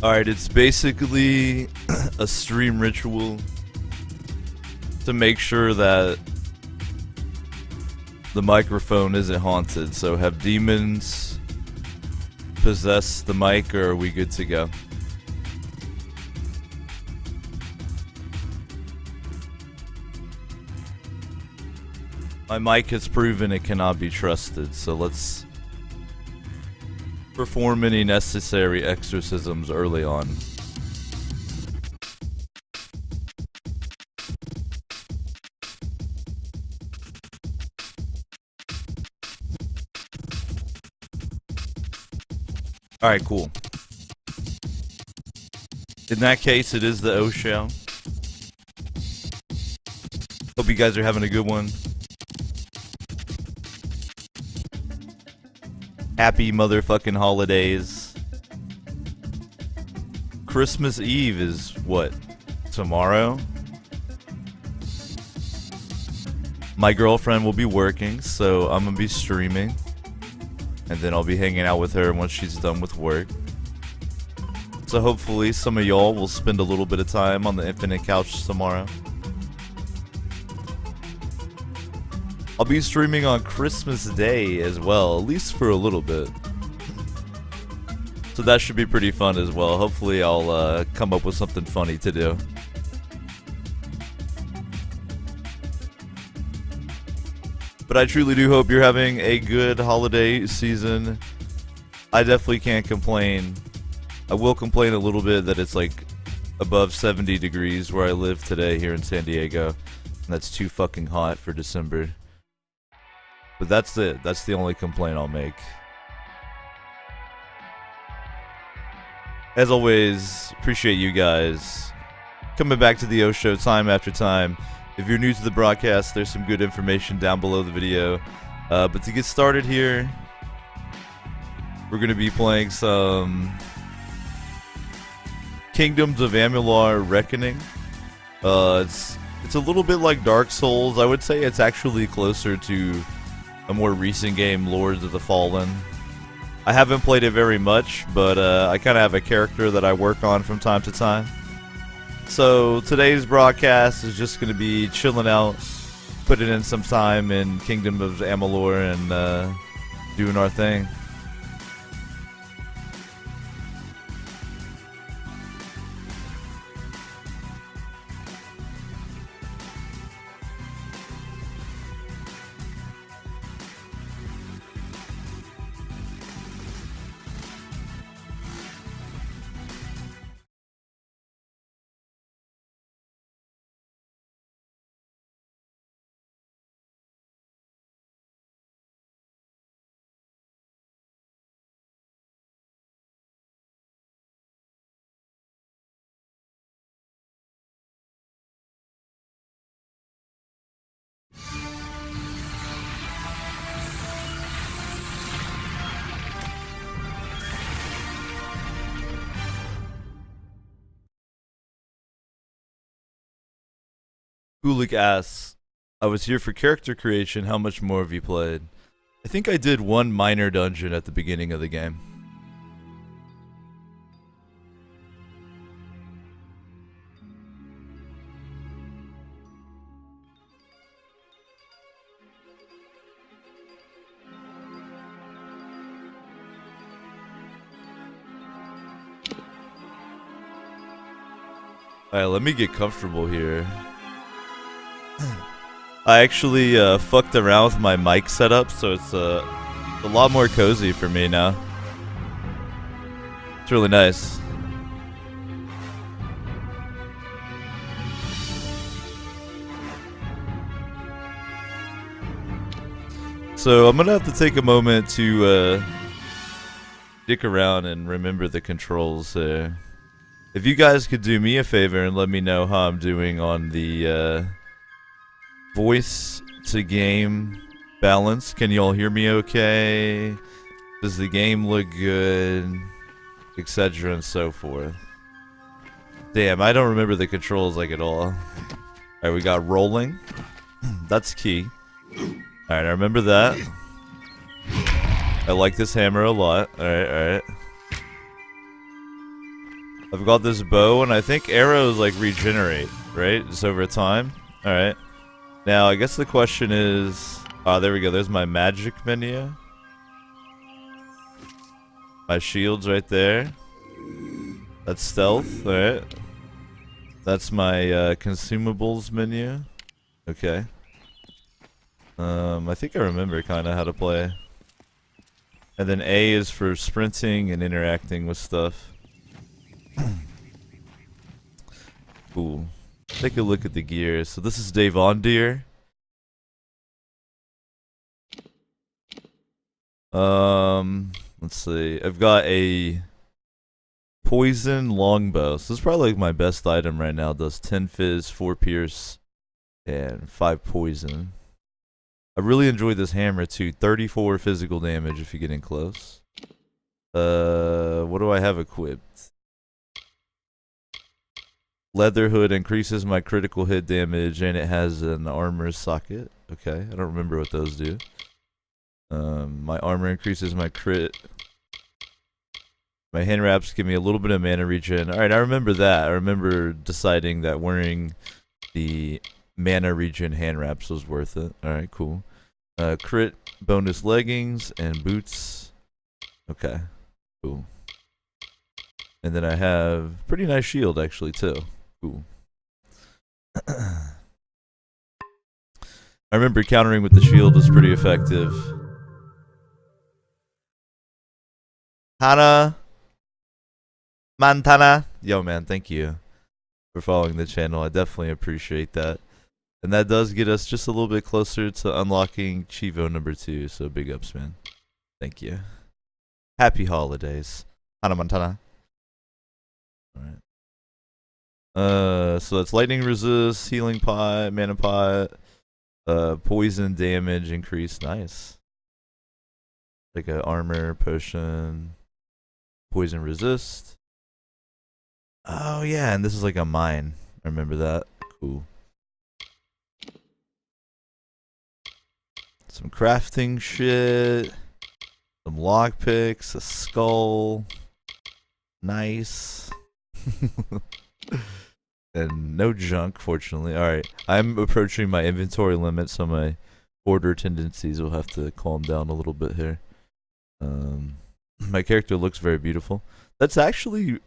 Alright, it's basically a stream ritual to make sure that the microphone isn't haunted. So have demons possess the mic, or are we good to go? My mic has proven it cannot be trusted, so let's perform any necessary exorcisms early on. Alright, cool. In that case, it is the O show. Hope you guys are having a good one. Happy motherfucking holidays. Christmas Eve is what? Tomorrow? My girlfriend will be working, so I'm gonna be streaming. And then I'll be hanging out with her once she's done with work. So hopefully some of y'all will spend a little bit of time on the Infinite Couch tomorrow. I'll be streaming on Christmas Day as well, at least for a little bit. So that should be pretty fun as well. Hopefully I'll come up with something funny to do. But I truly do hope you're having a good holiday season. I definitely can't complain. I will complain a little bit that it's like above 70 degrees where I live today here in San Diego. And that's too fucking hot for December. But that's it. That's the only complaint I'll make. As always, appreciate you guys coming back to the O Show time after time. If you're new to the broadcast, there's some good information down below the video. But to get started here, we're going to be playing some Kingdoms of Amalur Reckoning. It's a little bit like Dark Souls. I would say it's actually closer to a more recent game, Lords of the Fallen. I haven't played it very much, but I kind of have a character that I work on from time to time. So today's broadcast is just going to be chilling out, putting in some time in Kingdom of Amalur and doing our thing. Gulik asks, I was here for character creation, how much more have you played? I think I did one minor dungeon at the beginning of the game. Alright, let me get comfortable here. I actually fucked around with my mic setup, so it's a lot more cozy for me now. It's really nice. So I'm gonna have to take a moment to stick around and remember the controls here. If you guys could do me a favor and let me know how I'm doing on the voice to game balance. Can you all hear me okay? Does the game look good? Etc. and so forth. Damn, I don't remember the controls like at all. Alright, we got rolling. That's key. Alright, I remember that. I like this hammer a lot. Alright, alright. I've got this bow, and I think arrows like regenerate, right? Just over time. All right. Now I guess the question is, there we go. There's my magic menu. My shield's right there. That's stealth, all right? That's my consumables menu. Okay. I think I remember kind of how to play. And then A is for sprinting and interacting with stuff. Cool. Take a look at the gear. So this is Dave on deer. Let's see. I've got a poison longbow. So this is probably like my best item right now. It does 10 fizz, 4 pierce, and 5 poison. I really enjoyed this hammer too. 34 physical damage if you get in close. What do I have equipped? Leather hood increases my critical hit damage, and it has an armor socket. Okay, I don't remember what those do. My armor increases my crit. My hand wraps give me a little bit of mana regen. Alright, I remember that. I remember deciding that wearing the mana regen hand wraps was worth it. Alright, cool. Crit bonus leggings and boots. Okay, cool. And then I have pretty nice shield actually too. Cool. I remember countering with the shield was pretty effective. Hannah Montana. Yo man, thank you for following the channel. I definitely appreciate that. And that does get us just a little bit closer to unlocking Chivo number 2, so big ups, man. Thank you. Happy holidays. Hannah Montana. Alright. So that's lightning resist, healing pot, mana pot, poison damage increase. Nice. Like a armor potion, poison resist. Oh yeah, and this is like a mine. I remember that. Cool. Some crafting shit. Some lockpicks, a skull. Nice. And no junk, fortunately. Alright, I'm approaching my inventory limit, so my hoarder tendencies will have to calm down a little bit here. My character looks very beautiful. That's actually,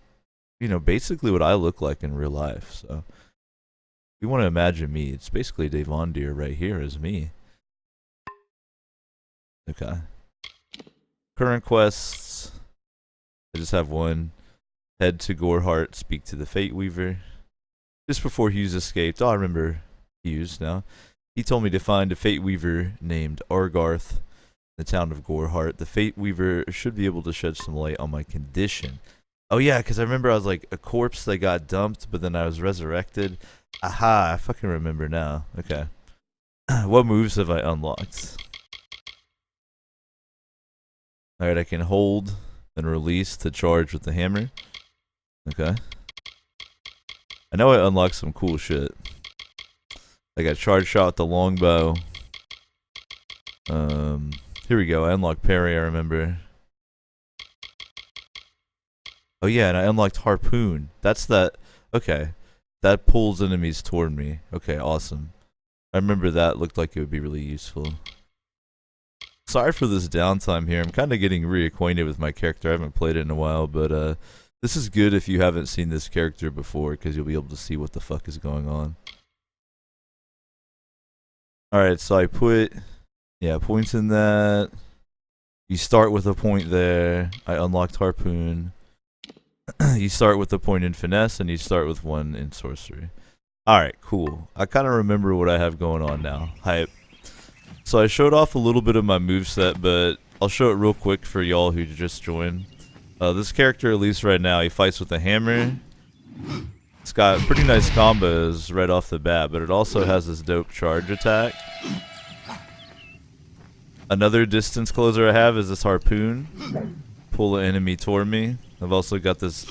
you know, basically what I look like in real life. So, if you want to imagine me, it's basically Dave on deer right here is me. Okay. Current quests. I just have one. Head to Goreheart, speak to the Fate Weaver. Just before Hughes escaped, I remember Hughes now. He told me to find a Fate Weaver named Argarth in the town of Goreheart. The Fate Weaver should be able to shed some light on my condition. Oh yeah, because I remember I was like a corpse that got dumped, but then I was resurrected. Aha, I fucking remember now. Okay. What moves have I unlocked? Alright, I can hold and release to charge with the hammer. Okay. I know I unlocked some cool shit. I got charge shot with the longbow. Here we go. I unlocked parry, I remember. Oh yeah, and I unlocked harpoon. That's that. Okay. That pulls enemies toward me. Okay, awesome. I remember that looked like it would be really useful. Sorry for this downtime here. I'm kind of getting reacquainted with my character. I haven't played it in a while, but this is good if you haven't seen this character before, because you'll be able to see what the fuck is going on. Alright, so I put, yeah, points in that. You start with a point there. I unlocked harpoon. You start with a point in finesse, and you start with one in sorcery. Alright, cool. I kind of remember what I have going on now. Hype. So I showed off a little bit of my moveset, but I'll show it real quick for y'all who just joined. This character, at least right now, he fights with a hammer. It's got pretty nice combos right off the bat, but it also has this dope charge attack. Another distance closer I have is this harpoon. Pull an enemy toward me. I've also got this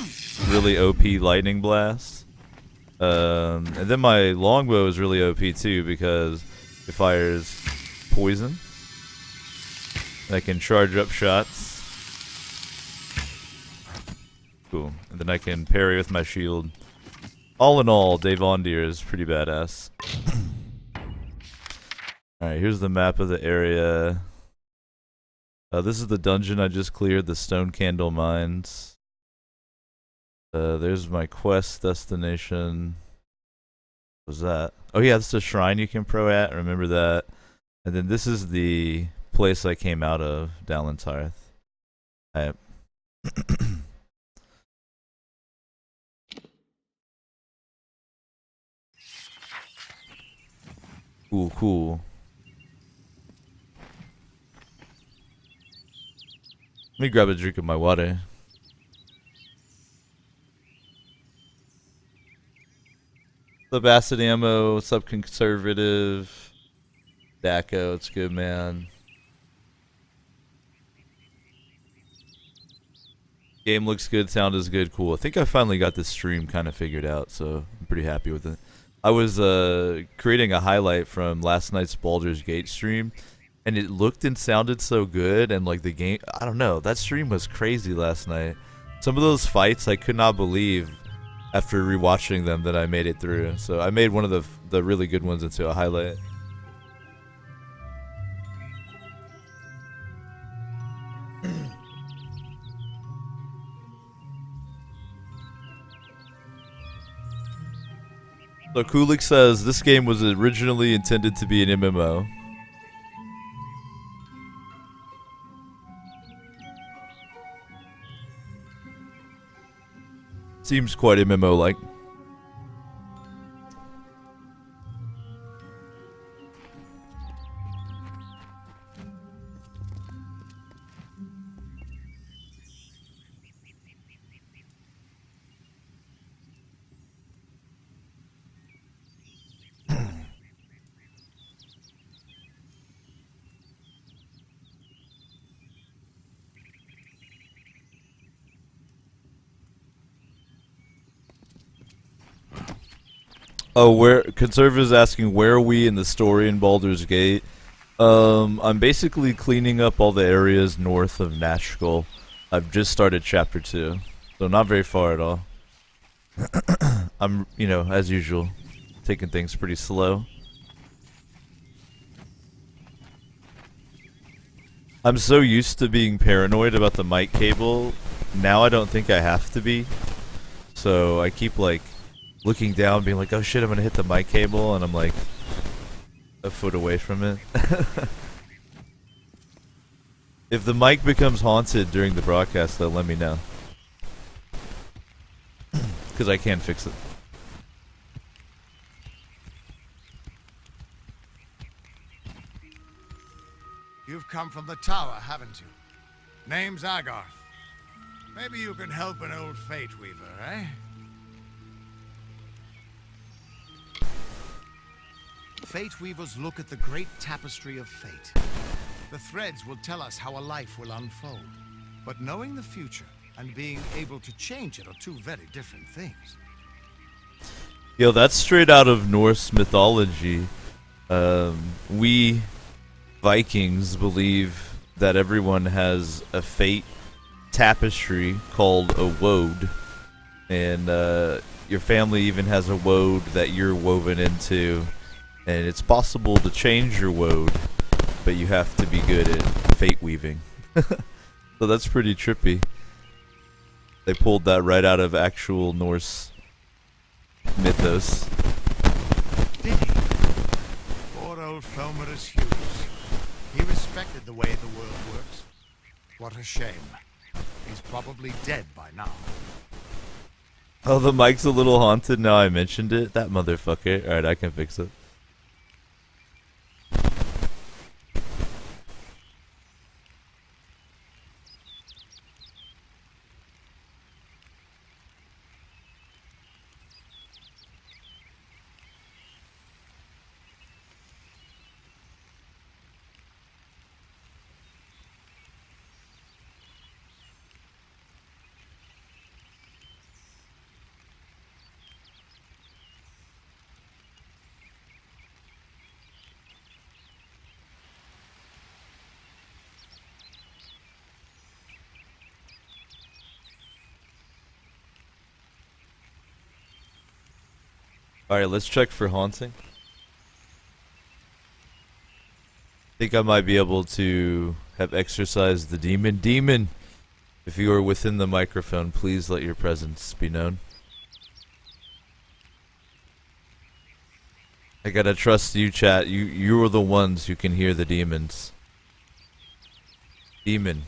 really OP lightning blast. And then my longbow is really OP too, because it fires poison. I can charge up shots. Cool. And then I can parry with my shield. All in all, Devondir is pretty badass. Alright, here's the map of the area. This is the dungeon I just cleared, the Stone Candle Mines. There's my quest destination. What was that? Oh yeah, this is a shrine you can pro at. Remember that. And then this is the place I came out of, Dalentarth. Alright. Cool. Let me grab a drink of my water. Sub acid ammo, sub conservative. Daco, it's good, man. Game looks good, sound is good, cool. I think I finally got this stream kind of figured out, so I'm pretty happy with it. I was creating a highlight from last night's Baldur's Gate stream, and it looked and sounded so good, and like the game, I don't know, that stream was crazy last night. Some of those fights I could not believe after rewatching them that I made it through. So I made one of the really good ones into a highlight. So Kulik says this game was originally intended to be an MMO. Seems quite MMO-like. Oh, where Conservative's asking where are we in the story in Baldur's Gate? I'm basically cleaning up all the areas north of Nashkel. I've just started chapter 2, so not very far at all. I'm, you know, as usual, taking things pretty slow. I'm so used to being paranoid about the mic cable, now I don't think I have to be. So I keep like looking down, being like, oh shit, I'm gonna hit the mic cable, and I'm like a foot away from it. If the mic becomes haunted during the broadcast, though, let me know. Because I can fix it. You've come from the tower, haven't you? Name's Agarth. Maybe you can help an old fate weaver, eh? Fate weavers look at the great tapestry of fate. The threads will tell us how a life will unfold. But knowing the future and being able to change it are two very different things. Yo, that's straight out of Norse mythology. We Vikings believe that everyone has a fate tapestry called a woad, and your family even has a woad that you're woven into, and it's possible to change your woad, but you have to be good at fate weaving. So that's pretty trippy. They pulled that right out of actual Norse mythos. Did he? Poor old Fomerus Hughes. He respected the way the world works. What a shame. He's probably dead by now. Oh, the mic's a little haunted now I mentioned it. That motherfucker. Alright, I can fix it. Alright, let's check for haunting. Think I might be able to have exorcised the demon. Demon, if you are within the microphone, please let your presence be known. I gotta trust you, chat. You're the ones who can hear the demons. Demon,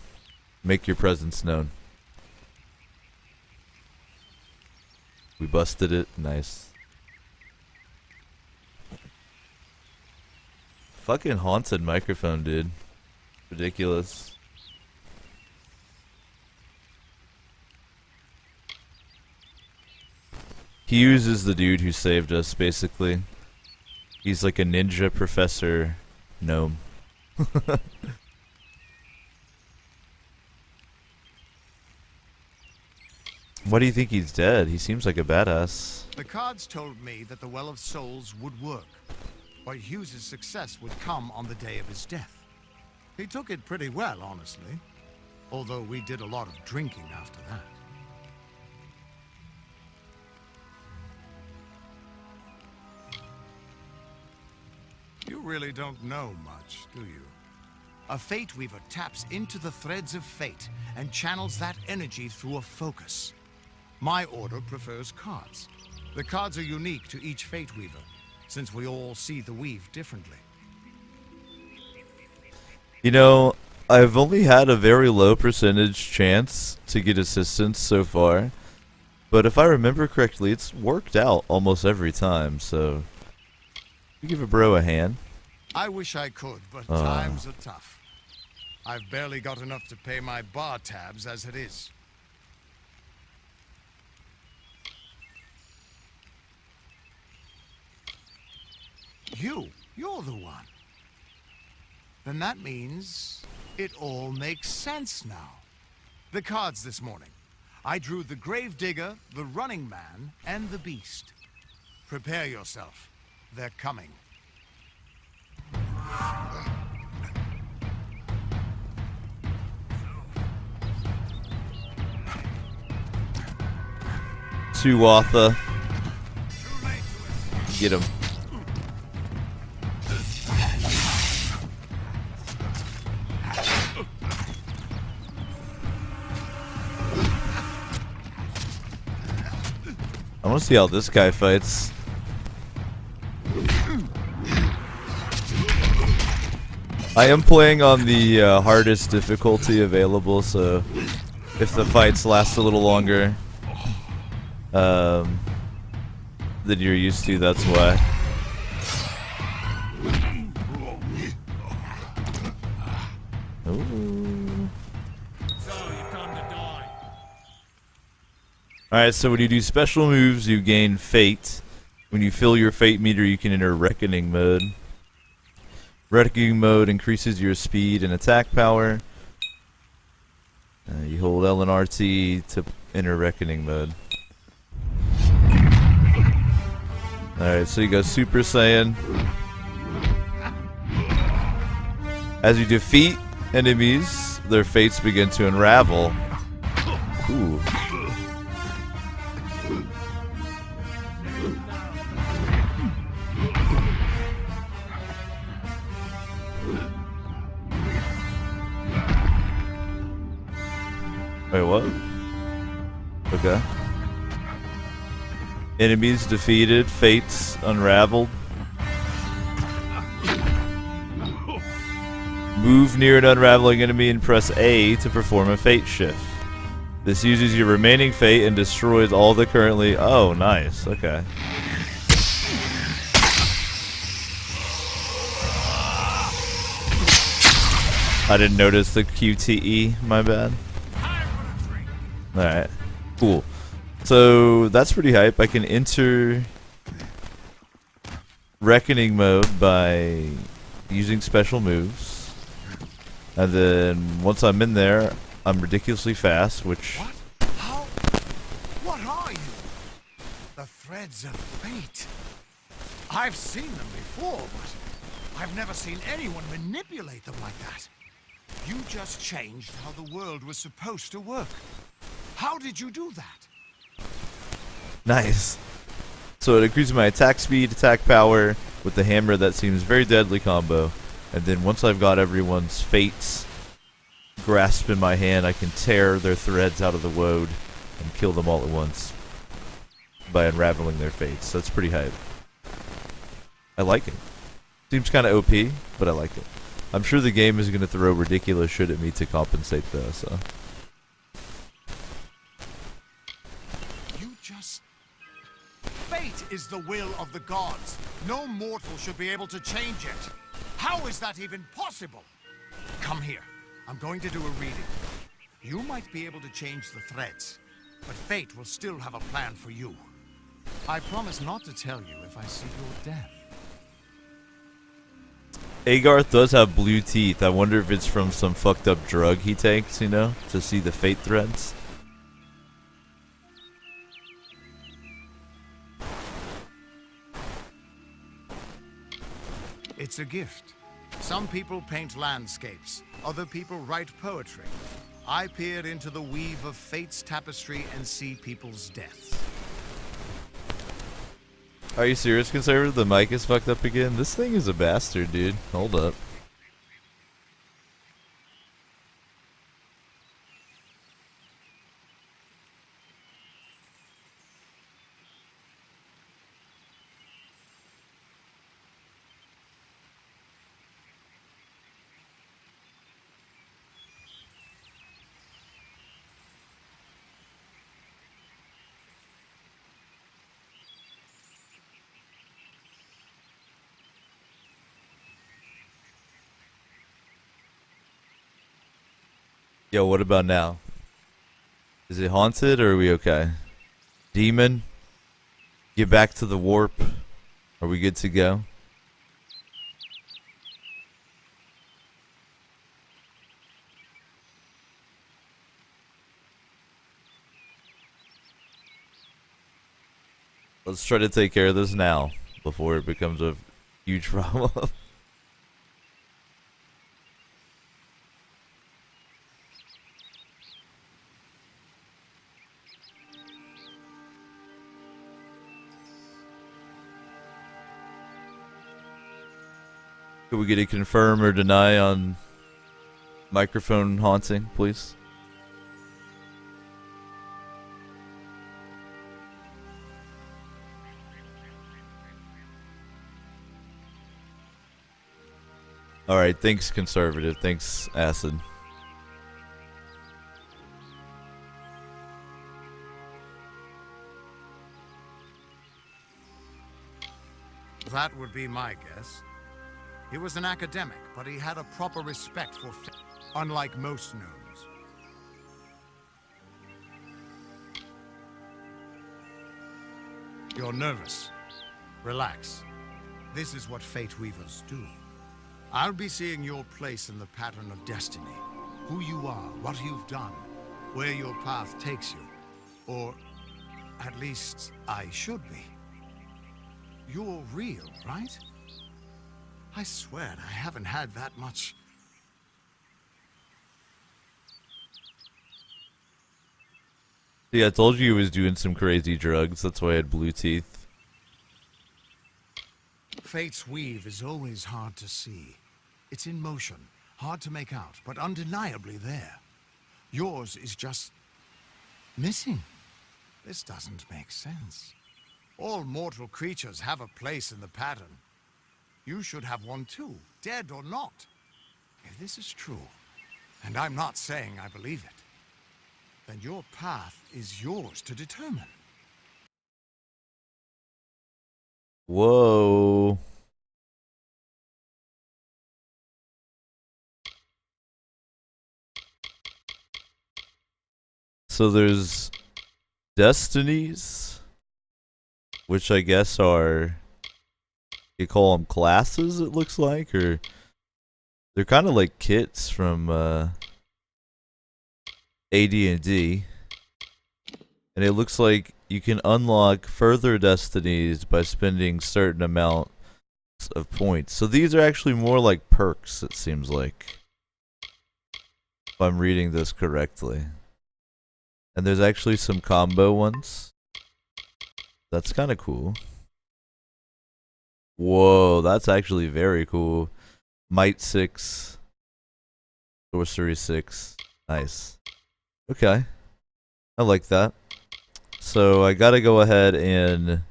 make your presence known. We busted it. Nice. Fucking haunted microphone, dude. Ridiculous. Hughes is the dude who saved us, basically. He's like a ninja professor gnome. Why do you think he's dead? He seems like a badass. The cards told me that the Well of Souls would work, but Hughes's success would come on the day of his death. He took it pretty well, honestly, although we did a lot of drinking after that. You really don't know much, do you? A Fate Weaver taps into the threads of fate and channels that energy through a focus. My order prefers cards. The cards are unique to each Fate Weaver, since we all see the weave differently. You know, I've only had a very low percentage chance to get assistance so far, but if I remember correctly, it's worked out almost every time, so you give a bro a hand. I wish I could, but times are tough. I've barely got enough to pay my bar tabs as it is. You're the one. Then that means it all makes sense now. The cards this morning. I drew the Gravedigger, the Running Man, and the Beast. Prepare yourself. They're coming. Tuatha. Get him. I want to see how this guy fights. I am playing on the hardest difficulty available, so if the fights last a little longer than you're used to, that's why. Ooh. Alright, so when you do special moves, you gain fate. When you fill your fate meter, you can enter reckoning mode. Reckoning mode increases your speed and attack power. You hold L and RT to enter reckoning mode. Alright, so you go Super Saiyan. As you defeat enemies, their fates begin to unravel. Ooh. Wait, what? Okay. Enemies defeated, fates unraveled. Move near an unraveling enemy and press A to perform a fate shift. This uses your remaining fate and destroys all the currently... Oh, nice. Okay. I didn't notice the QTE, my bad. Alright, cool. So that's pretty hype. I can enter reckoning mode by using special moves. And then once I'm in there, I'm ridiculously fast, which... What? How? What are you? The threads of fate. I've seen them before, but I've never seen anyone manipulate them like that. You just changed how the world was supposed to work. How did you do that? Nice. So it increases my attack speed, attack power with the hammer. That seems very deadly combo. And then once I've got everyone's fates grasped in my hand, I can tear their threads out of the woad and kill them all at once by unraveling their fates. That's pretty hype. I like it. Seems kind of OP, but I like it. I'm sure the game is going to throw ridiculous shit at me to compensate though, so. You just... Fate is the will of the gods. No mortal should be able to change it. How is that even possible? Come here. I'm going to do a reading. You might be able to change the threads, but fate will still have a plan for you. I promise not to tell you if I see your death. Agarth does have blue teeth. I wonder if it's from some fucked up drug he takes, you know, to see the fate threads. It's a gift. Some people paint landscapes, other people write poetry. I peer into the weave of fate's tapestry and see people's deaths. Are you serious, Conservative? The mic is fucked up again? This thing is a bastard, dude. Hold up. Yo, what about now? Is it haunted or are we okay? Demon? Get back to the warp. Are we good to go? Let's try to take care of this now before it becomes a huge problem. Could we get a confirm or deny on microphone haunting, please? Alright, thanks, Conservative. Thanks, Acid. That would be my guess. He was an academic, but he had a proper respect for fate, unlike most gnomes. You're nervous. Relax. This is what fate weavers do. I'll be seeing your place in the pattern of destiny. Who you are, what you've done, where your path takes you. Or, at least, I should be. You're real, right? I swear I haven't had that much. Yeah, I told you he was doing some crazy drugs. That's why I had blue teeth. Fate's weave is always hard to see. It's in motion, hard to make out, but undeniably there. Yours is just missing. This doesn't make sense. All mortal creatures have a place in the pattern. You should have one too, dead or not. If this is true, and I'm not saying I believe it, then your path is yours to determine. Whoa. So there's destinies, which I guess are, you call them classes, it looks like, or they're kind of like kits from AD&D, and it looks like you can unlock further destinies by spending certain amounts of points. So these are actually more like perks, it seems like, if I'm reading this correctly. And there's actually some combo ones. That's kind of cool. Whoa, that's actually very cool. Might 6, Sorcery 6. Nice. Okay. I like that. So I gotta go ahead and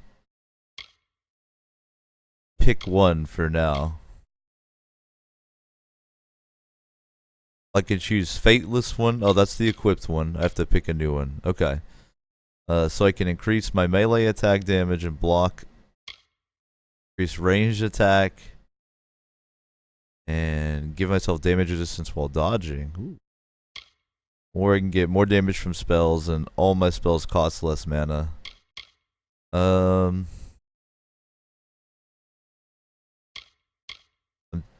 pick one for now. I can choose Fateless one. Oh, that's the equipped one. I have to pick a new one. Okay. So I can increase my melee attack damage and block. Increase ranged attack. And give myself damage resistance while dodging. Ooh. Or I can get more damage from spells, and all my spells cost less mana. I'm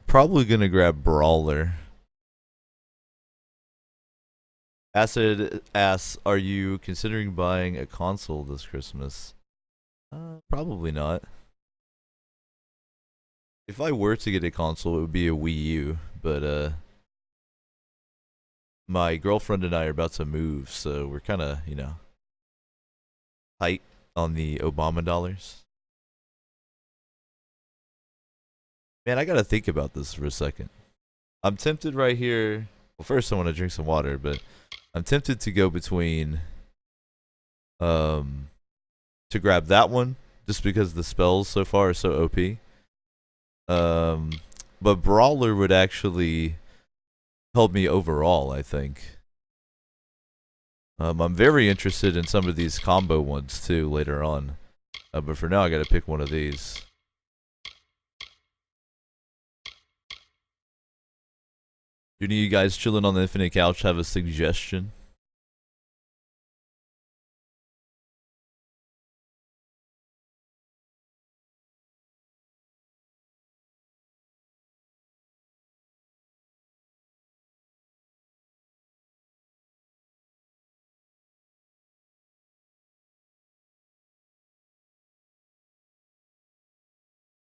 probably gonna grab Brawler. Acid asks, are you considering buying a console this Christmas? Probably not. If I were to get a console, it would be a Wii U, but my girlfriend and I are about to move, so we're kind of, tight on the Obama dollars. Man, I gotta think about this for a second. I'm tempted right here. Well, first I want to drink some water, but I'm tempted to go between to grab that one just because the spells so far are so OP. But Brawler would actually help me overall, I think. I'm very interested in some of these combo ones too later on. But for now I gotta pick one of these. Do any of you guys chilling on the Infinite Couch have a suggestion?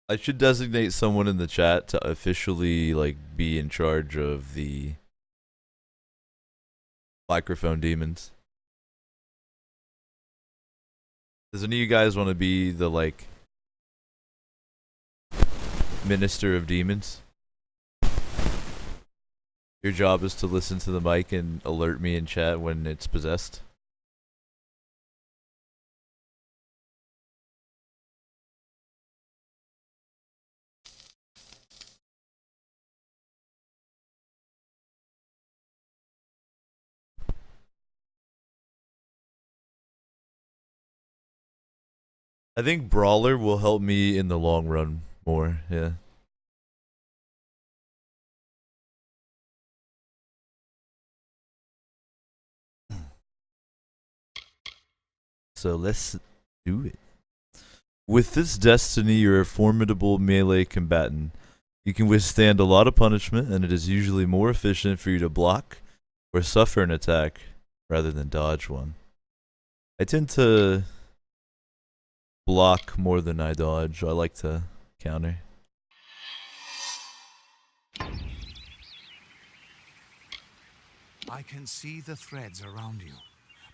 I should designate someone in the chat to officially be in charge of the microphone demons. Does any of you guys want to be the minister of demons? Your job is to listen to the mic and alert me in chat when it's possessed. I think Brawler will help me in the long run more, yeah. So let's do it. With this destiny, you're a formidable melee combatant. You can withstand a lot of punishment, and it is usually more efficient for you to block or suffer an attack rather than dodge one. I tend to block more than I dodge. I like to counter. I can see the threads around you,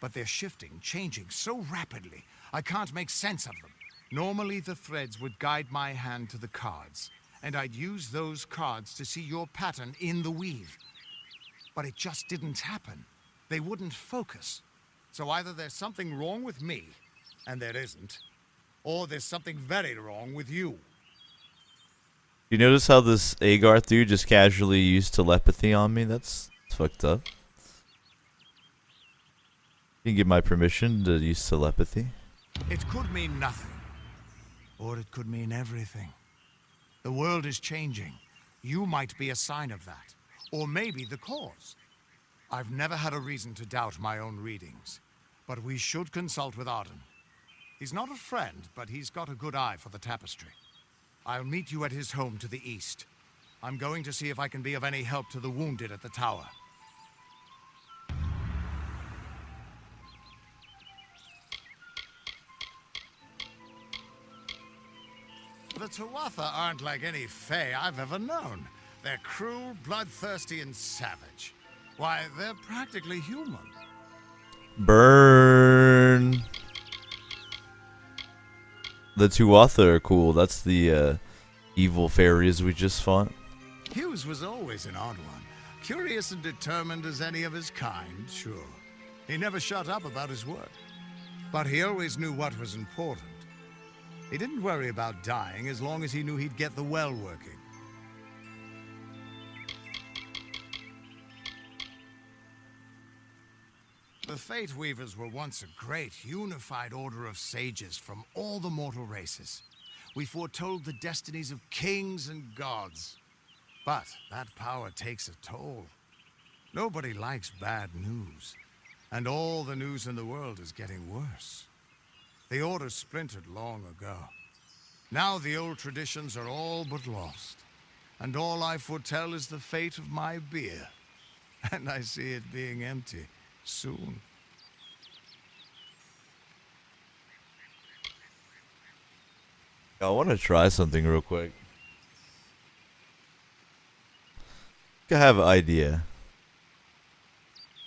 but they're shifting, changing so rapidly, I can't make sense of them. Normally, the threads would guide my hand to the cards, and I'd use those cards to see your pattern in the weave. But it just didn't happen. They wouldn't focus. So either there's something wrong with me, and there isn't, or there's something very wrong with you. You notice how this Agarth dude just casually used telepathy on me? That's fucked up. You can give my permission to use telepathy. It could mean nothing, or it could mean everything. The world is changing. You might be a sign of that, or maybe the cause. I've never had a reason to doubt my own readings, but we should consult with Arden. He's not a friend, but he's got a good eye for the tapestry. I'll meet you at his home to the east. I'm going to see if I can be of any help to the wounded at the tower. The Tuatha aren't like any Fae I've ever known. They're cruel, bloodthirsty, and savage. Why, they're practically human. Burn. The Tuatha are cool. That's the evil fairies we just fought. Hughes was always an odd one. Curious and determined as any of his kind, sure. He never shut up about his work. But he always knew what was important. He didn't worry about dying as long as he knew he'd get the well working. The Fate Weavers were once a great, unified order of sages from all the mortal races. We foretold the destinies of kings and gods. But that power takes a toll. Nobody likes bad news. And all the news in the world is getting worse. The Order splintered long ago. Now the old traditions are all but lost. And all I foretell is the fate of my beer. And I see it being empty soon. I want to try something real quick. I have an idea.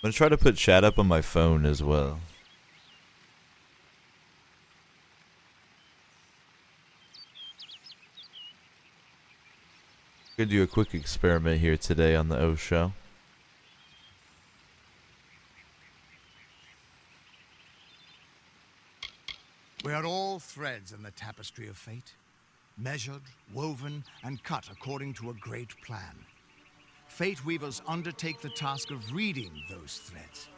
I'm gonna try to put chat up on my phone as well. Gonna do a quick experiment here today on the O Show. We are all threads in the tapestry of fate, measured, woven, and cut according to a great plan. Fate Weavers undertake the task of reading those threads.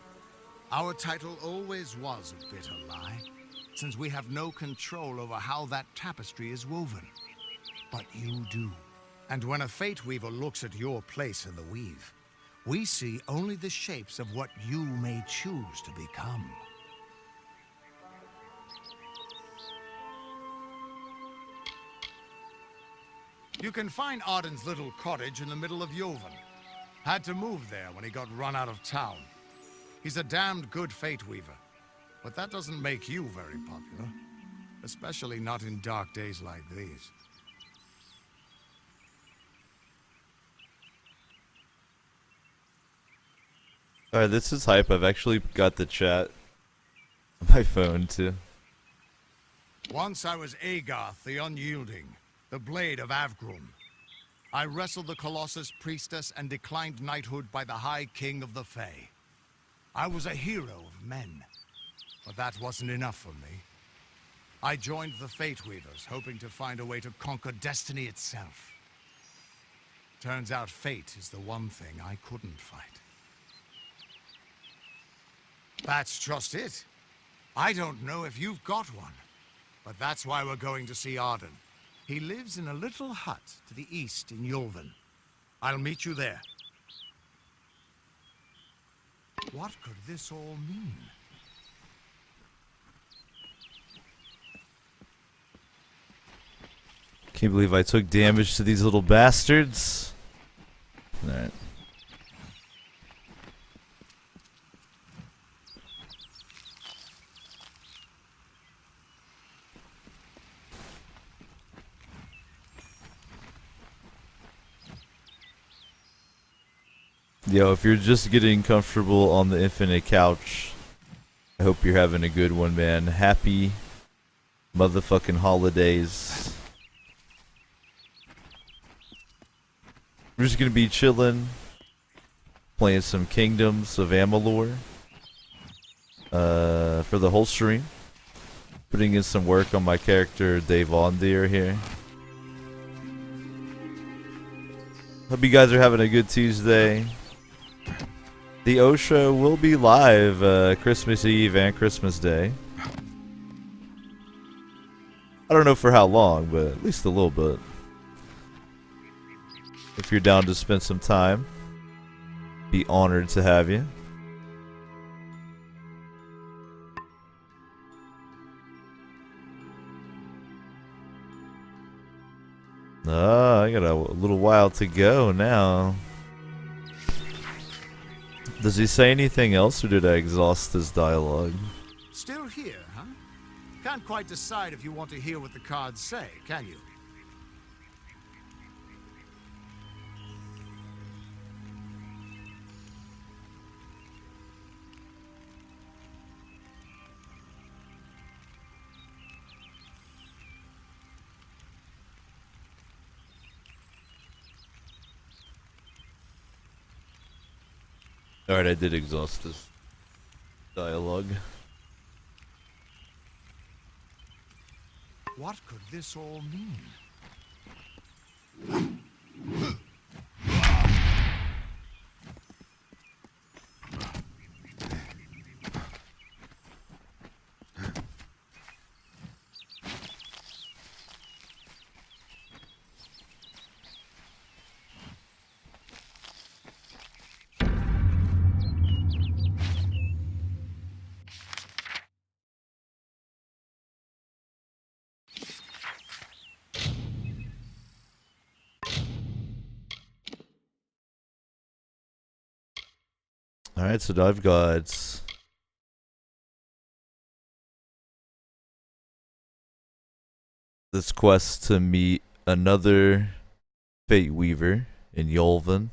Our title always was a bitter lie, since we have no control over how that tapestry is woven. But you do. And when a Fate Weaver looks at your place in the weave, we see only the shapes of what you may choose to become. You can find Arden's little cottage in the middle of Yulven. Had to move there when he got run out of town. He's a damned good Fate Weaver, but that doesn't make you very popular. Especially not in dark days like these. Alright, this is hype. I've actually got the chat on my phone too. Once I was Agarth the Unyielding, the Blade of Avgrum. I wrestled the Colossus Priestess and declined knighthood by the High King of the Fae. I was a hero of men, but that wasn't enough for me. I joined the Fate Weavers, hoping to find a way to conquer destiny itself. Turns out fate is the one thing I couldn't fight. That's just it. I don't know if you've got one, but that's why we're going to see Arden. He lives in a little hut to the east in Yulven. I'll meet you there. What could this all mean? Can't believe I took damage to these little bastards. Alright. Yo, if you're just getting comfortable on the infinite couch, I hope you're having a good one, man. Happy motherfucking holidays. We're just gonna be chilling, playing some Kingdoms of Amalur for the whole stream. Putting in some work on my character Dave Ondeer here. Hope you guys are having a good Tuesday. The O Show will be live Christmas Eve and Christmas Day. I don't know for how long, but at least a little bit. If you're down to spend some time, be honored to have you. I got a little while to go now. Does he say anything else, or did I exhaust his dialogue? Still here, huh? Can't quite decide if you want to hear what the cards say, can you? Alright, I did exhaust this dialogue. What could this all mean? Alright, so now I've got this quest to meet another Fate Weaver in Yolvan.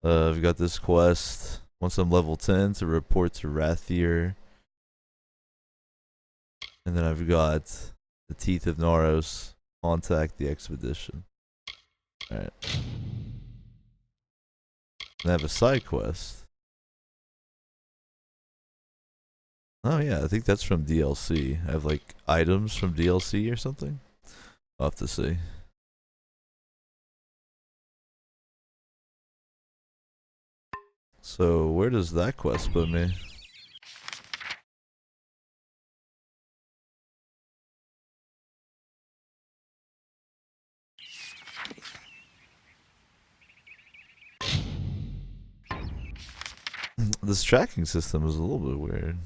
I've got this quest once I'm level 10 to report to Rathier. And then I've got the Teeth of Naros, contact the expedition. Alright. And I have a side quest. Oh yeah, I think that's from DLC. I have like items from DLC or something. I'll have to see. So where does that quest put me? This tracking system is a little bit weird.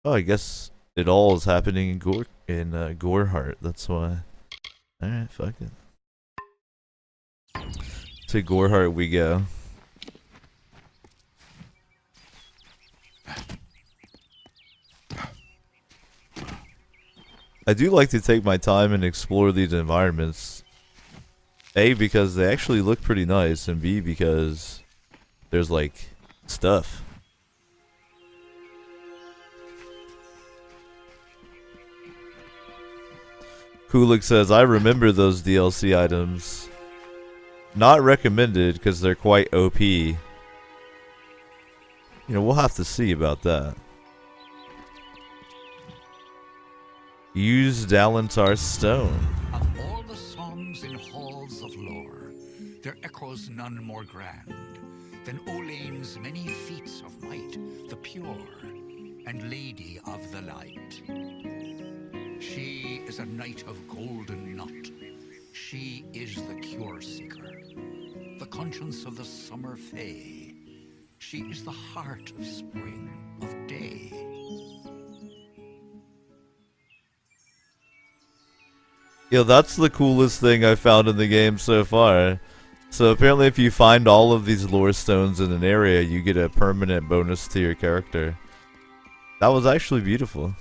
Oh, I guess it all is happening in Goreheart. That's why. All right, fuck it. To Goreheart we go. I do like to take my time and explore these environments. A, because they actually look pretty nice, and B, because there's like stuff. Kulik says, I remember those DLC items. Not recommended because they're quite OP. You know, we'll have to see about that. Use Dalentar's stone. Of all the songs in halls of lore, there echoes none more grand than Olane's many feats of might, the pure and lady of the light. She is a knight of golden knot. She is the cure seeker, the conscience of the summer fae. She is the heart of spring, of day. Yo, that's the coolest thing I found in the game so far. So apparently if you find all of these lore stones in an area, you get a permanent bonus to your character. That was actually beautiful.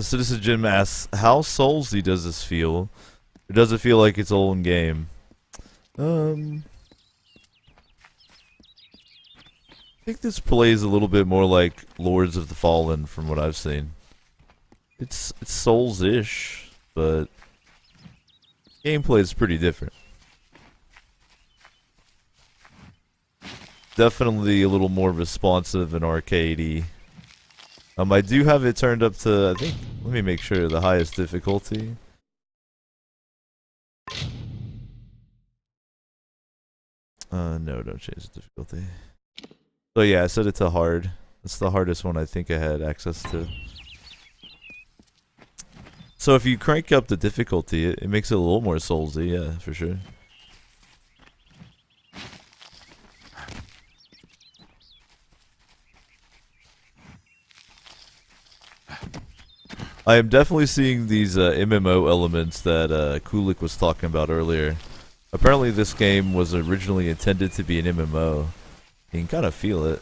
Citizen Jim asks, how soulsy does this feel? Or does it feel like its own game? I think this plays a little bit more like Lords of the Fallen from what I've seen. It's Souls-ish, but gameplay is pretty different. Definitely a little more responsive and arcadey. I do have it turned up to, I think, let me make sure, the highest difficulty. No, don't change the difficulty. So yeah, I set it to hard. It's the hardest one I think I had access to. So if you crank up the difficulty, it makes it a little more soulsy, yeah, for sure. I am definitely seeing these MMO elements that Kulik was talking about earlier. Apparently this game was originally intended to be an MMO. You can kind of feel it.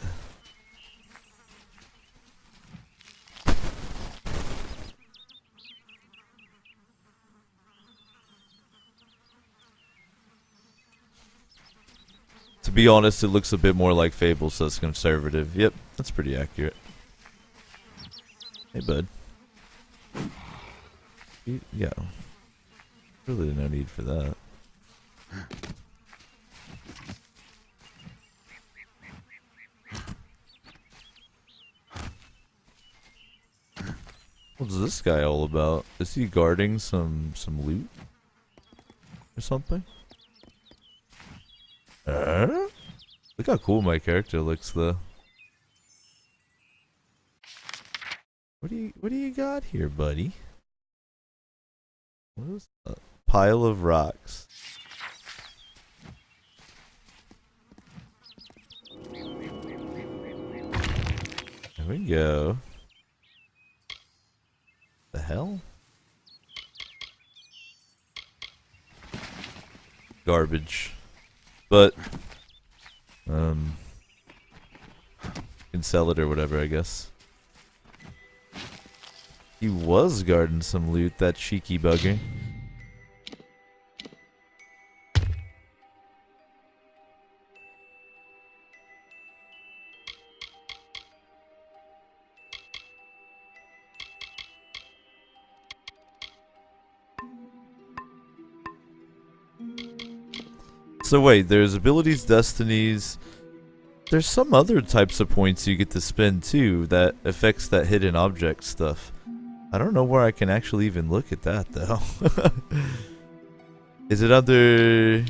be honest, it looks a bit more like Fable, so it's conservative. Yep, that's pretty accurate. Hey, bud. Yeah. Really no need for that. What's this guy all about? Is he guarding some loot? Or something? Look how cool my character looks though. What do you got here, buddy? What is that? Pile of rocks. There we go. The hell? Garbage. But you can sell it or whatever, I guess. He was guarding some loot, that cheeky bugger. So wait, there's abilities, destinies. There's some other types of points you get to spend too that affects that hidden object stuff. I don't know where I can actually even look at that though. Is it under...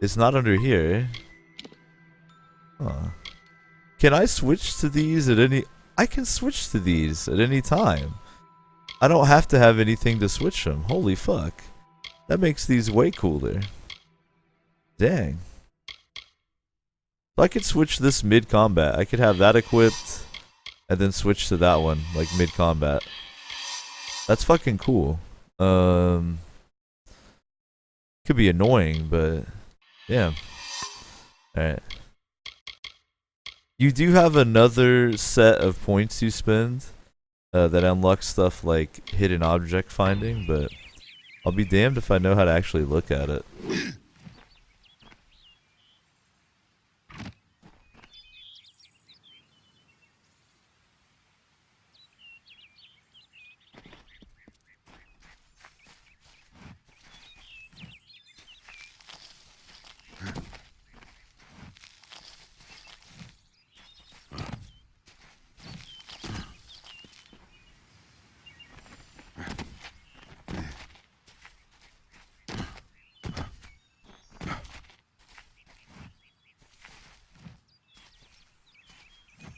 It's not under here. Huh. Can I switch to these at any... I can switch to these at any time. I don't have to have anything to switch them. Holy fuck. That makes these way cooler. Dang. So I could switch this mid-combat. I could have that equipped and then switch to that one, like mid-combat. That's fucking cool. Could be annoying, but yeah. Alright. You do have another set of points you spend that unlocks stuff like hidden object finding, but I'll be damned if I know how to actually look at it.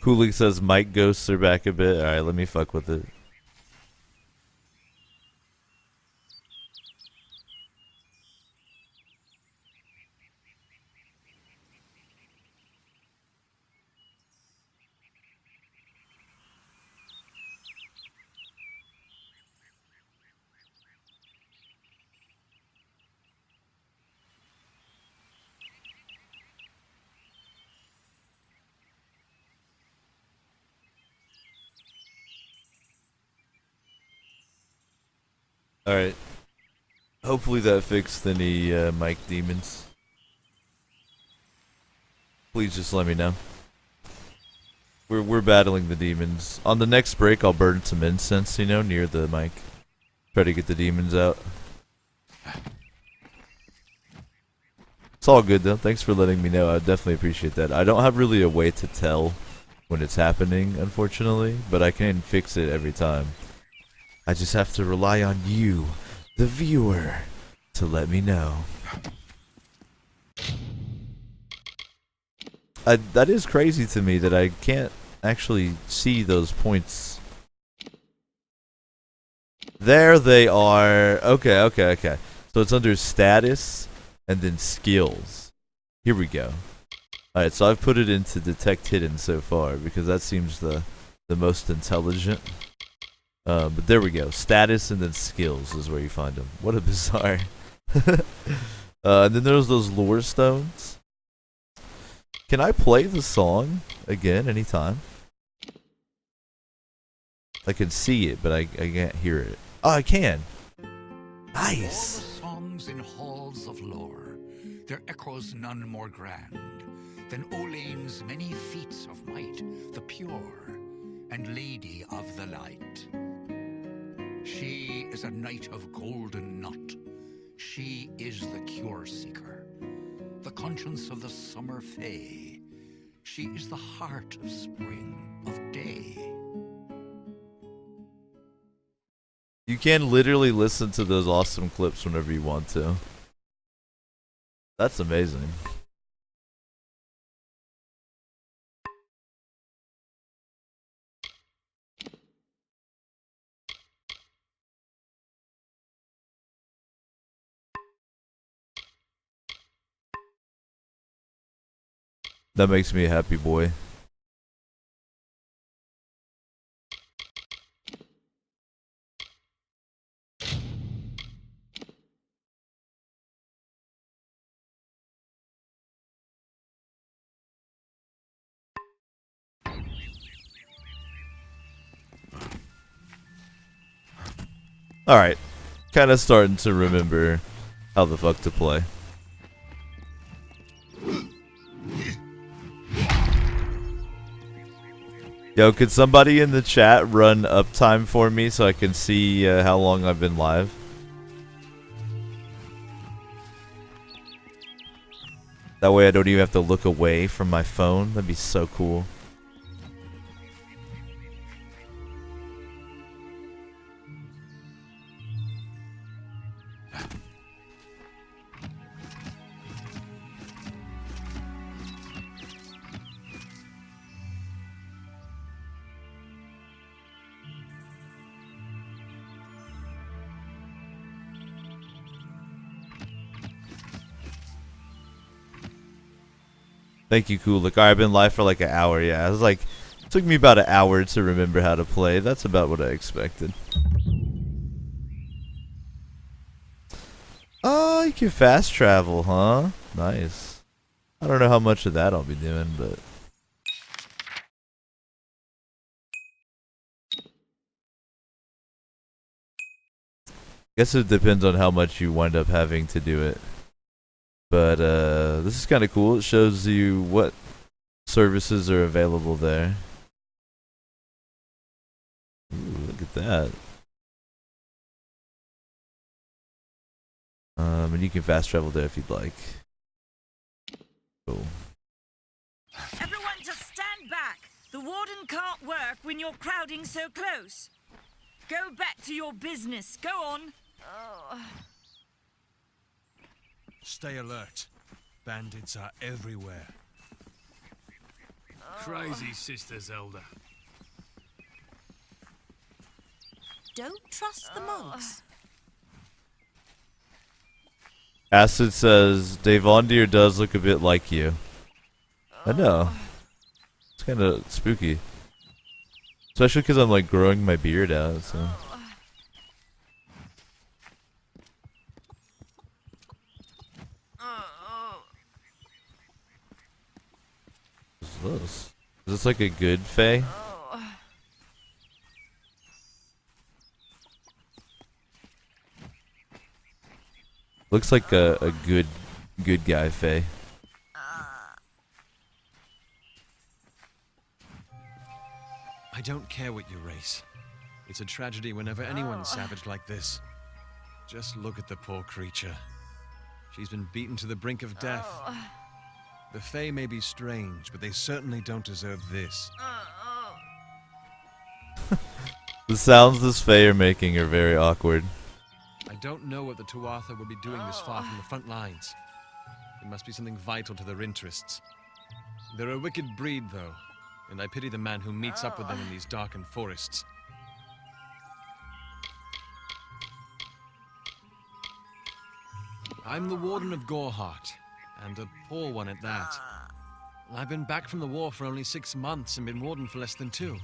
Cooling says mic ghosts are back a bit. Alright, let me fuck with it. Alright. Hopefully that fixed any mic demons. Please just let me know. We're battling the demons. On the next break I'll burn some incense, you know, near the mic. Try to get the demons out. It's all good though. Thanks for letting me know. I definitely appreciate that. I don't have really a way to tell when it's happening, unfortunately, but I can fix it every time. I just have to rely on you, the viewer, to let me know. That is crazy to me that I can't actually see those points. There they are. Okay. So it's under status and then skills. Here we go. Alright, so I've put it into detect hidden so far because that seems the most intelligent. But there we go. Status and then skills is where you find them. What a bizarre. And then there's those lore stones. Can I play the song again anytime? I can see it, but I can't hear it. Oh, I can. Nice. All the songs in halls of lore, their echoes none more grand than Olane's many feats of might, the pure and lady of the light. She is a knight of golden knot. She is the cure seeker, the conscience of the summer fae. She is the heart of spring, of day. You can literally listen to those awesome clips whenever you want to. That's amazing. That makes me a happy boy. Alright. Kind of starting to remember how the fuck to play. Yo, could somebody in the chat run uptime for me so I can see how long I've been live? That way I don't even have to look away from my phone. That'd be so cool. Thank you, Kulik. I've been live for like an hour. Yeah, it was like, it took me about an hour to remember how to play. That's about what I expected. Oh, you can fast travel, huh? Nice. I don't know how much of that I'll be doing, but guess it depends on how much you wind up having to do it. But this is kind of cool. It shows you what services are available there. Ooh, look at that. And you can fast travel there if you'd like. Cool. Everyone just stand back. The warden can't work when you're crowding so close. Go back to your business. Go on. Stay alert. Bandits are everywhere. Crazy, Sister Zelda. Don't trust the monks. Acid says, Davondir does look a bit like you. I know. It's kind of spooky. Especially because I'm like growing my beard out, so. What's this? Is this like a good fae? Looks like a good guy fae. I don't care what you race. It's a tragedy whenever anyone's savage like this. Just look at the poor creature. She's been beaten to the brink of death. The Fae may be strange, but they certainly don't deserve this. The sounds this fae are making are very awkward. I don't know what the Tuatha would be doing this far from the front lines. It must be something vital to their interests. They're a wicked breed, though, and I pity the man who meets up with them in these darkened forests. I'm the Warden of Goreheart, and a poor one at that. I've been back from the war for only 6 months and been Warden for less than 2.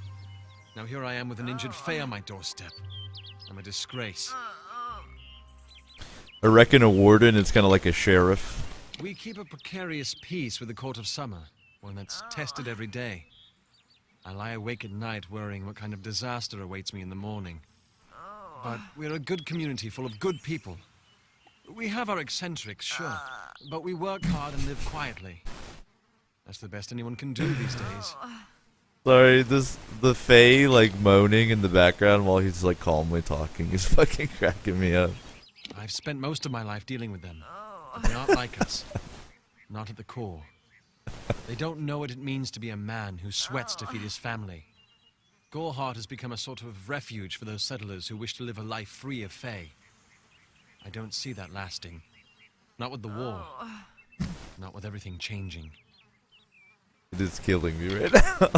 Now here I am with an injured Fae on my doorstep. I'm a disgrace. I reckon a warden is kind of like a sheriff. We keep a precarious peace with the Court of Summer, one that's tested every day. I lie awake at night worrying what kind of disaster awaits me in the morning. But we're a good community full of good people. We have our eccentrics, sure, but we work hard and live quietly. That's the best anyone can do these days. Sorry, the Fae like moaning in the background while he's like calmly talking is fucking cracking me up. I've spent most of my life dealing with them. But they're not like us. Not at the core. They don't know what it means to be a man who sweats to feed his family. Goreheart has become a sort of refuge for those settlers who wish to live a life free of Fae. I don't see that lasting. Not with the war. Not with everything changing. It is killing me right now.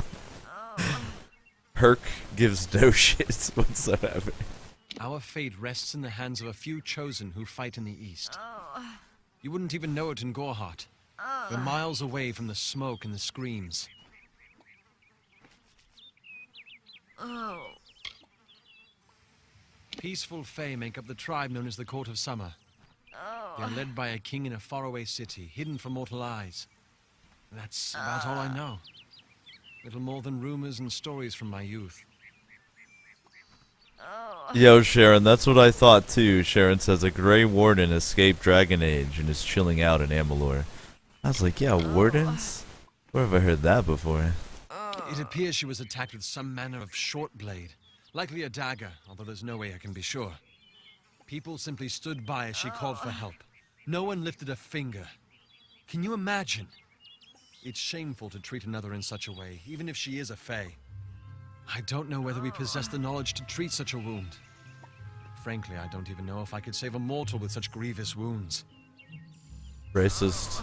Herc gives no shits whatsoever. Our fate rests in the hands of a few chosen who fight in the east. You wouldn't even know it in Goreheart. We're miles away from the smoke and the screams. Peaceful Fae make up the tribe known as the Court of Summer. They're led by a king in a faraway city, hidden from mortal eyes. That's about all I know. Little more than rumors and stories from my youth. Yo, Sharon, that's what I thought too. Sharon says a Grey Warden escaped Dragon Age and is chilling out in Amalur. I was like, yeah, wardens? Where have I heard that before? It appears she was attacked with some manner of short blade. Likely a dagger, although there's no way I can be sure. People simply stood by as she called for help. No one lifted a finger. Can you imagine? It's shameful to treat another in such a way, even if she is a Fae. I don't know whether we possess the knowledge to treat such a wound. Frankly, I don't even know if I could save a mortal with such grievous wounds. Racist.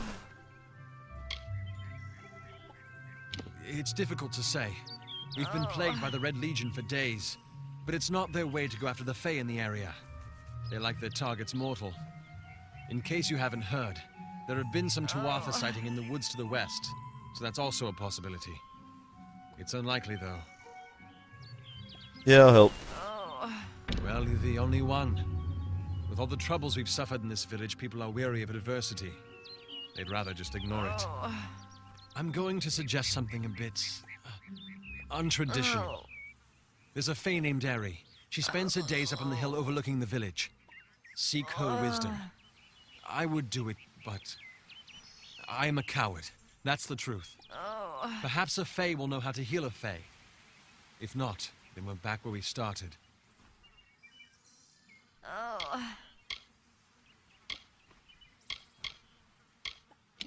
It's difficult to say. We've been plagued by the Red Legion for days, but it's not their way to go after the Fae in the area. They like their targets mortal. In case you haven't heard, there have been some Tuatha sighting in the woods to the west, so that's also a possibility. It's unlikely, though. Yeah, I'll help. Well, you're the only one. With all the troubles we've suffered in this village, people are weary of adversity. They'd rather just ignore it. I'm going to suggest something a bit untraditional. There's a Fae named Eri. She spends her days up on the hill overlooking the village. Seek her wisdom. I would do it, but I am a coward. That's the truth. Perhaps a Fae will know how to heal a Fae. If not, then we're back where we started.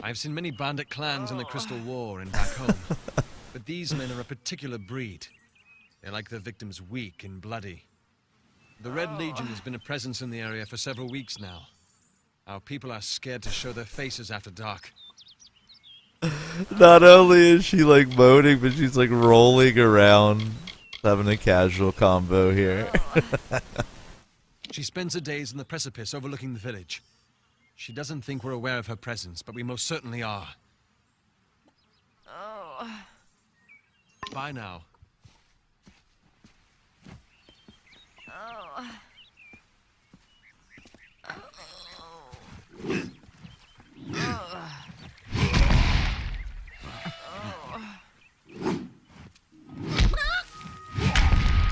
I've seen many bandit clans in the Crystal War and back home. But these men are a particular breed. They like their victims weak and bloody. The Red Legion has been a presence in the area for several weeks now. Our people are scared to show their faces after dark. Not only is she like moaning, but she's like rolling around, having a casual combo here. She spends her days on the precipice overlooking the village. She doesn't think we're aware of her presence, but we most certainly are. Bye now.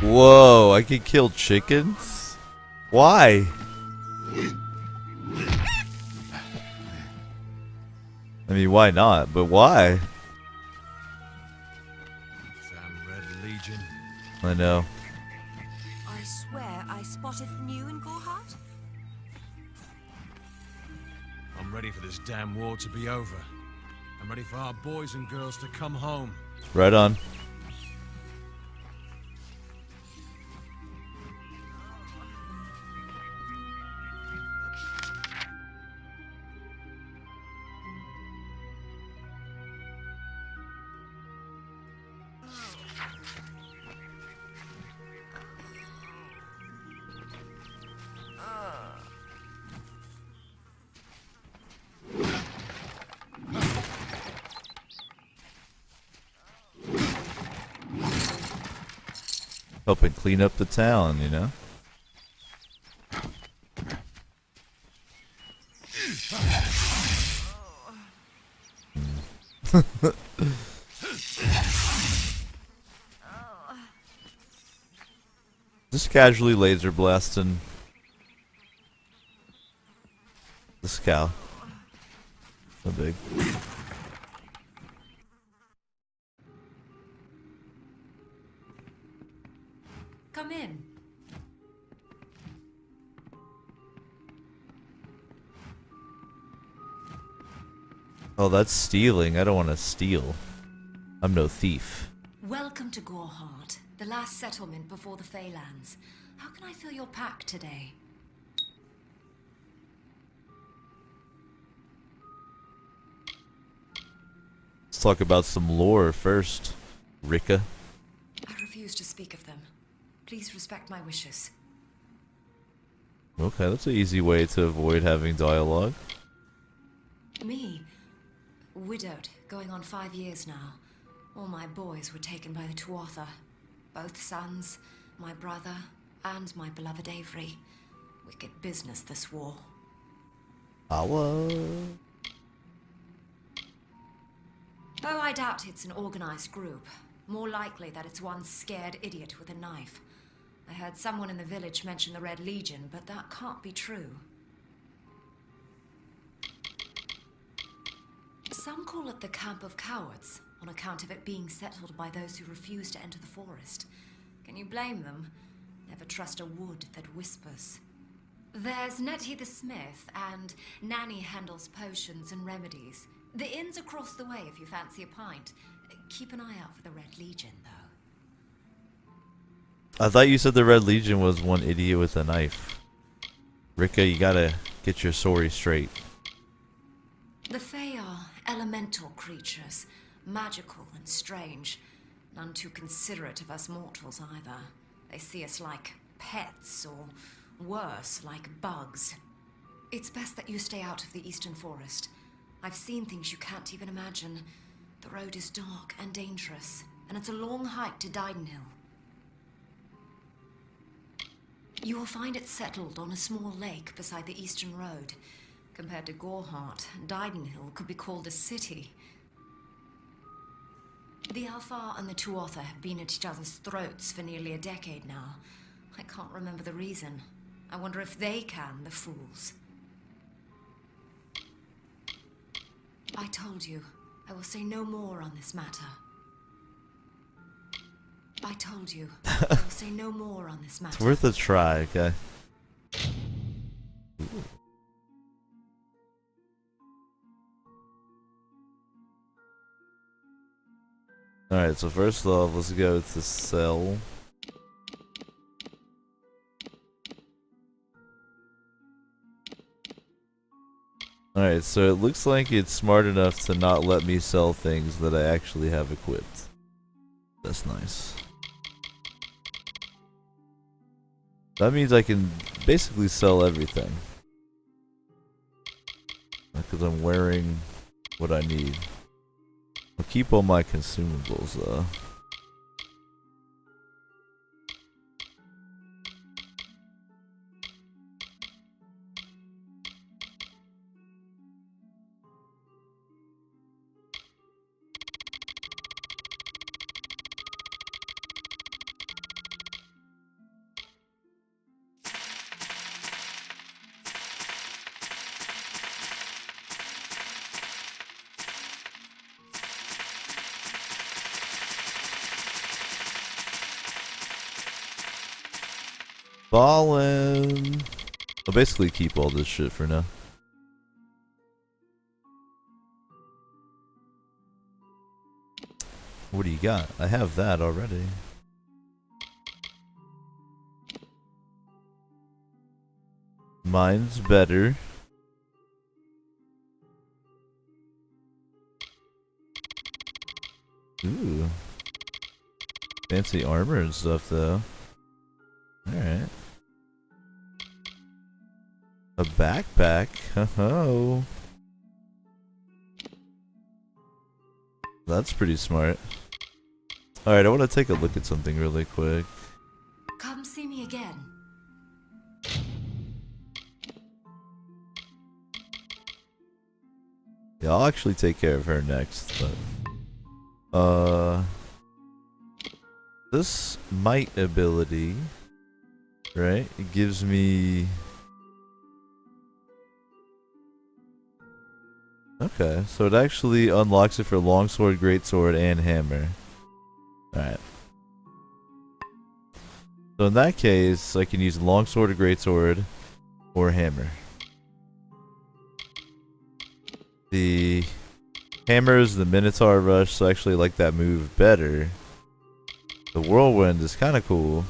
Whoa, I can kill chickens? Why? I mean, why not? But why? Damn Red Legion. I know. I swear I spotted new in Goreheart. I'm ready for this damn war to be over. I'm ready for our boys and girls to come home. Right on. Helping clean up the town, you know? Just casually laser blasting this cow. So big. Come in. Oh, that's stealing. I don't want to steal. I'm no thief. Welcome to Goreheart, the last settlement before the Feylands. How can I fill your pack today? Let's talk about some lore first, Rika. I refuse to speak of them. Please respect my wishes. Okay, that's an easy way to avoid having dialogue. Me? Widowed, going on 5 years now. All my boys were taken by the Tuatha. Both sons, my brother, and my beloved Avery. Wicked business, this war. Awa. Oh, I doubt it's an organized group. More likely that it's one scared idiot with a knife. I heard someone in the village mention the Red Legion, but that can't be true. Some call it the Camp of Cowards, on account of it being settled by those who refuse to enter the forest. Can you blame them? Never trust a wood that whispers. There's Nettie the Smith, and Nanny handles potions and remedies. The inn's across the way if you fancy a pint. Keep an eye out for the Red Legion, though. I thought you said the Red Legion was one idiot with a knife. Rika, you gotta get your story straight. The Fae are elemental creatures, magical and strange. None too considerate of us mortals either. They see us like pets, or worse, like bugs. It's best that you stay out of the Eastern Forest. I've seen things you can't even imagine. The road is dark and dangerous, and it's a long hike to Didenhill. You will find it settled on a small lake beside the Eastern Road. Compared to Goreheart, Didenhill could be called a city. The Alfar and the Tuatha have been at each other's throats for nearly a decade now. I can't remember the reason. I wonder if they can, the fools. I told you, I will say no more on this matter. I told you, I will say no more on this matter. It's worth a try, okay? Ooh. Alright, so first off, let's go to sell. Alright, so it looks like it's smart enough to not let me sell things that I actually have equipped. That's nice. That means I can basically sell everything. Because I'm wearing what I need. I'll keep all my consumables though. Ballin'. I'll basically keep all this shit for now. What do you got? I have that already. Mine's better. Ooh. Fancy armor and stuff though. Alright. A backpack? Oh. That's pretty smart. Alright, I want to take a look at something really quick. Come see me again. Yeah, I'll actually take care of her next, but... This might ability... Right? It gives me... Okay, so it actually unlocks it for longsword, greatsword, and hammer. Alright. So in that case, I can use longsword or greatsword or hammer. The hammer is the Minotaur Rush, so I actually like that move better. The Whirlwind is kind of cool.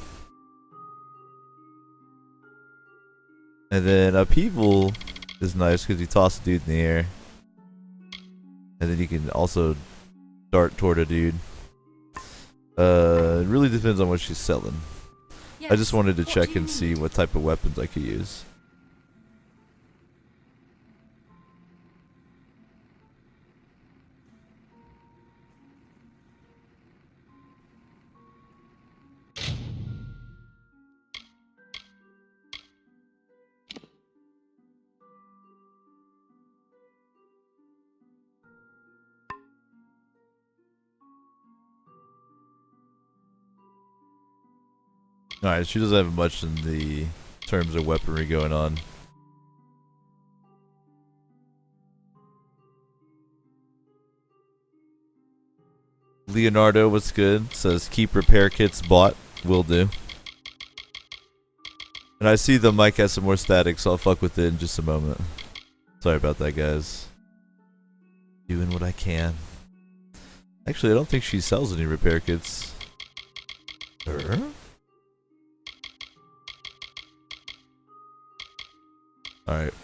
And then Upheaval is nice because you toss a dude in the air. And then you can also dart toward a dude. It really depends on what she's selling. I just wanted to check and see what type of weapons I could use. Alright, she doesn't have much in the terms of weaponry going on. Leonardo, what's good? Says keep repair kits bought. Will do. And I see the mic has some more static, so I'll fuck with it in just a moment. Sorry about that, guys. Doing what I can. Actually, I don't think she sells any repair kits. Her? Alright.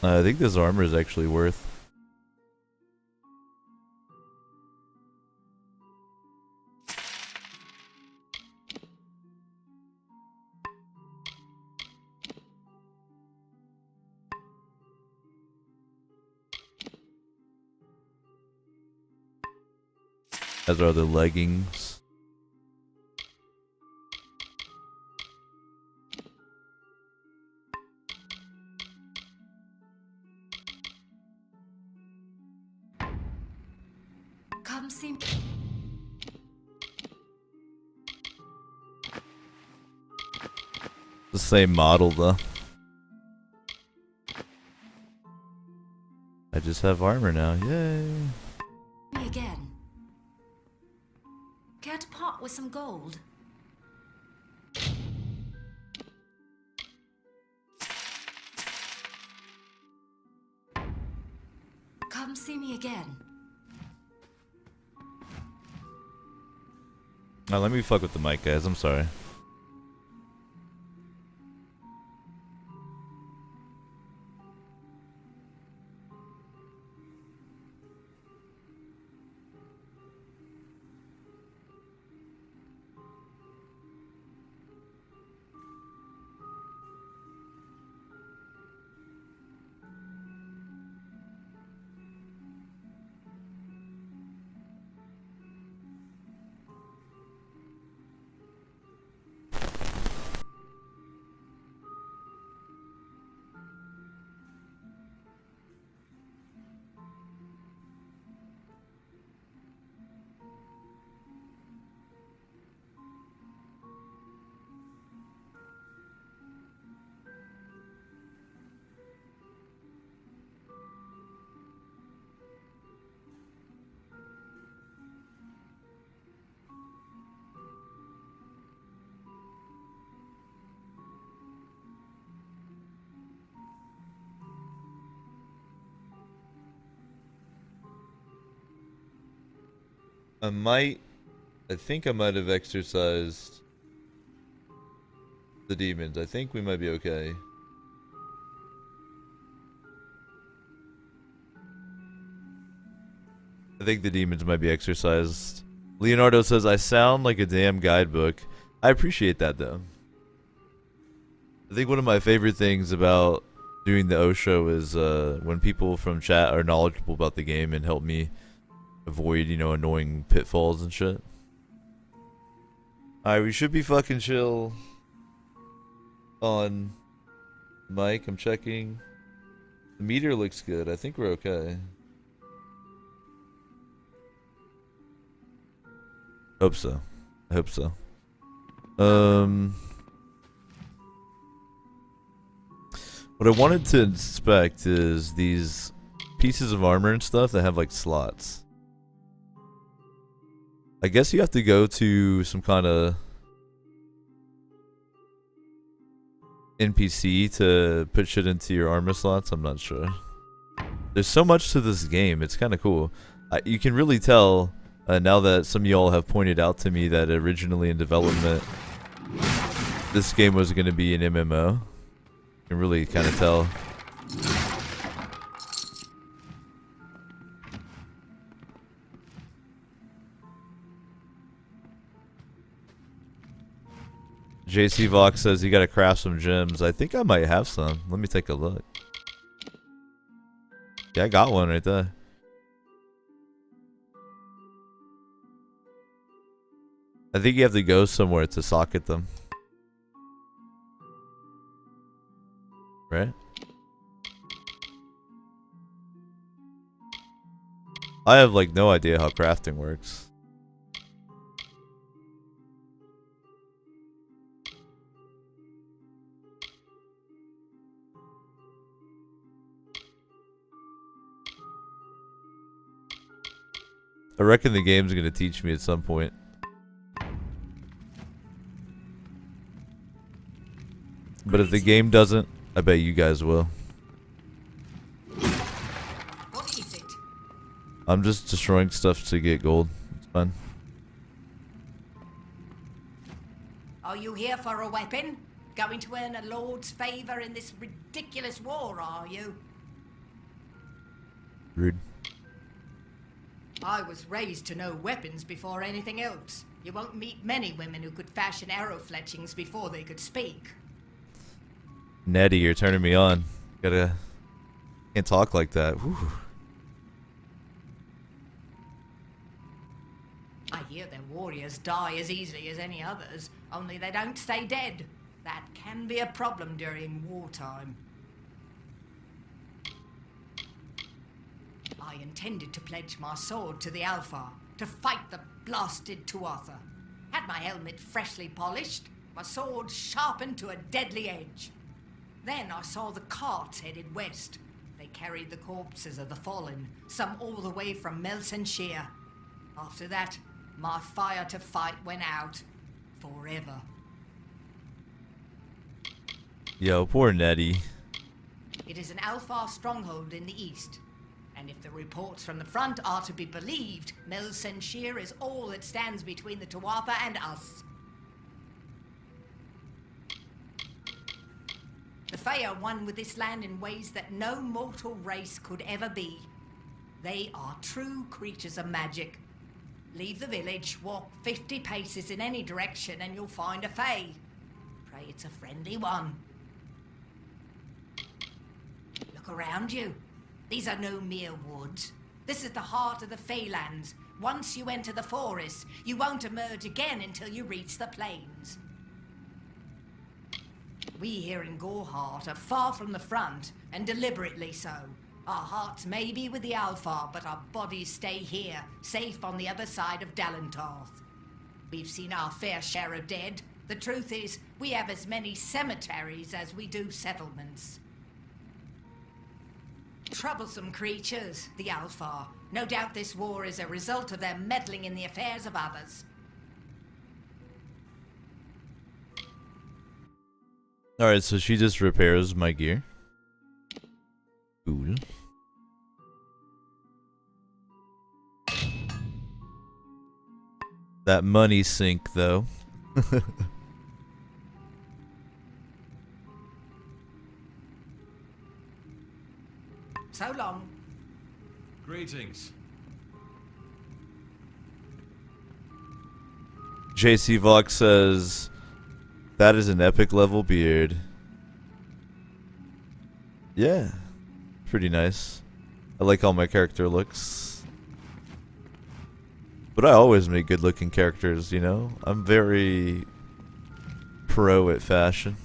I think this armor is actually worth. As are the leggings. Come see me. The same model though. I just have armor now. Yay. Me again. Care to part with some gold? Come see me again. Now let me fuck with the mic, guys. I'm sorry. I think I might have exercised the demons. I think we might be okay. I think the demons might be exercised. Leonardo says, I sound like a damn guidebook. I appreciate that though. I think one of my favorite things about doing the O show is when people from chat are knowledgeable about the game and help me avoid, you know, annoying pitfalls and shit. Alright, we should be fucking chill on mic. I'm checking. The meter looks good. I think we're okay. Hope so. I hope so. What I wanted to inspect is these pieces of armor and stuff that have like slots. I guess you have to go to some kind of NPC to put shit into your armor slots. I'm not sure. There's so much to this game. It's kind of cool. You can really tell now that some of y'all have pointed out to me that originally in development this game was going to be an MMO. You can really kind of tell. JC Vox says you gotta craft some gems. I think I might have some. Let me take a look. Yeah, I got one right there. I think you have to go somewhere to socket them. Right? I have like no idea how crafting works. I reckon the game's gonna teach me at some point. But if the game doesn't, I bet you guys will. What is it? I'm just destroying stuff to get gold. It's fun. Are you here for a weapon? Going to earn a lord's favor in this ridiculous war, are you? Rude. I was raised to know weapons before anything else. You won't meet many women who could fashion arrow fletchings before they could speak. Nettie, you're turning me on. Can't talk like that. Whew. I hear their warriors die as easily as any others, only they don't stay dead. That can be a problem during wartime. I intended to pledge my sword to the Alpha, to fight the blasted Tuatha. Had my helmet freshly polished, my sword sharpened to a deadly edge. Then I saw the carts headed west. They carried the corpses of the fallen, some all the way from Melsenshire. After that, my fire to fight went out. Forever. Yo, poor Nettie. It is an Alpha stronghold in the east. And if the reports from the front are to be believed, Melsenshire is all that stands between the Tuatha and us. The Fae are one with this land in ways that no mortal race could ever be. They are true creatures of magic. Leave the village, walk 50 paces in any direction, and you'll find a Fae. Pray it's a friendly one. Look around you. These are no mere woods. This is the heart of the Faelands. Once you enter the forest, you won't emerge again until you reach the plains. We here in Gorehart are far from the front, and deliberately so. Our hearts may be with the Alpha, but our bodies stay here, safe on the other side of Dalentarth. We've seen our fair share of dead. The truth is, we have as many cemeteries as we do settlements. Troublesome creatures, the Alpha. No doubt this war is a result of their meddling in the affairs of others. Alright, so she just repairs my gear. Cool. That money sink, though. So long. Greetings. JC Vox says, that is an epic level beard. Yeah. Pretty nice. I like how my character looks. But I always make good looking characters, you know? I'm very pro at fashion.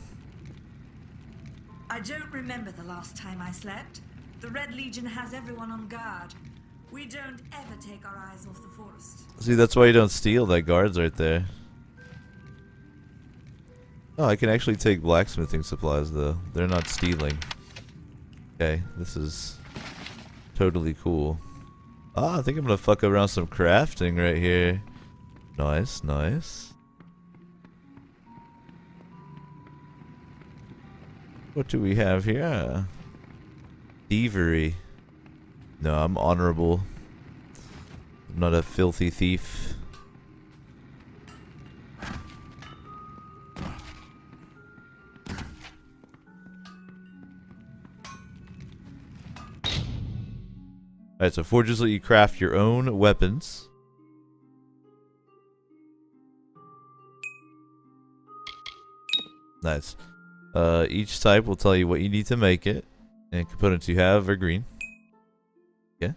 I don't remember the last time I slept. The Red Legion has everyone on guard. We don't ever take our eyes off the forest. See, that's why you don't steal. That guard's right there. Oh, I can actually take blacksmithing supplies, though. They're not stealing. Okay, this is totally cool. Ah, I think I'm gonna fuck around some crafting right here. Nice, nice. What do we have here? Thievery. No, I'm honorable. I'm not a filthy thief. Alright, so forges let you craft your own weapons. Nice. Each type will tell you what you need to make it, and components you have are green. Yeah.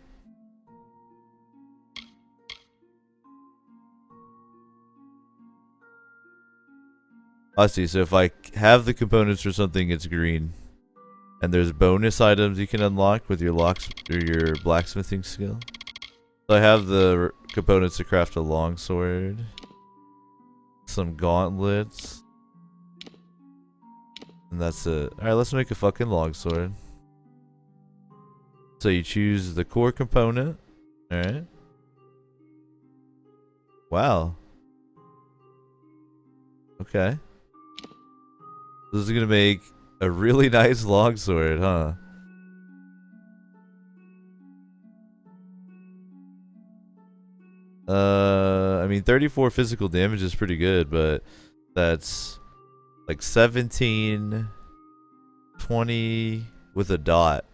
I see, so if I have the components for something, it's green. And there's bonus items you can unlock with your locks or your blacksmithing skill. So I have the components to craft a longsword, some gauntlets, and that's it. Alright, let's make a fucking longsword. So you choose the core component. Alright. Wow. Okay. This is gonna make a really nice longsword, huh? I mean, 34 physical damage is pretty good, but that's like 17, 20 with a dot,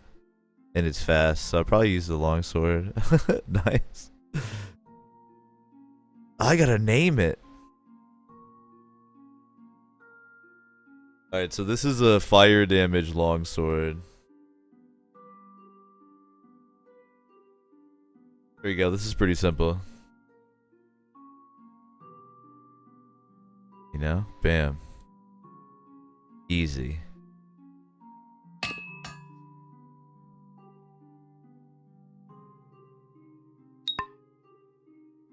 and it's fast, so I'll probably use the longsword. Nice. I gotta name it. Alright, so this is a fire damage longsword. There you go, this is pretty simple. You know? Bam. Easy.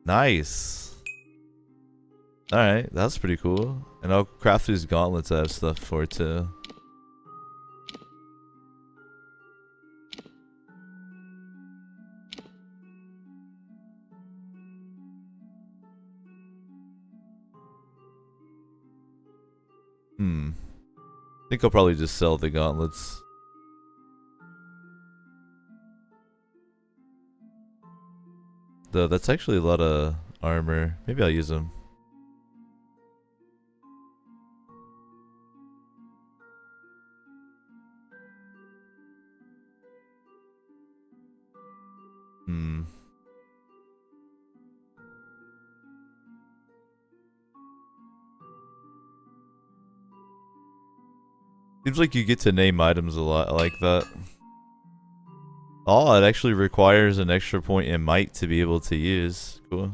Nice. Alright, that's pretty cool. And I'll craft these gauntlets I have stuff for too. I think I'll probably just sell the gauntlets. Though that's actually a lot of armor. Maybe I'll use them. Seems like you get to name items a lot. I like that. Oh, it actually requires an extra point in might to be able to use. Cool.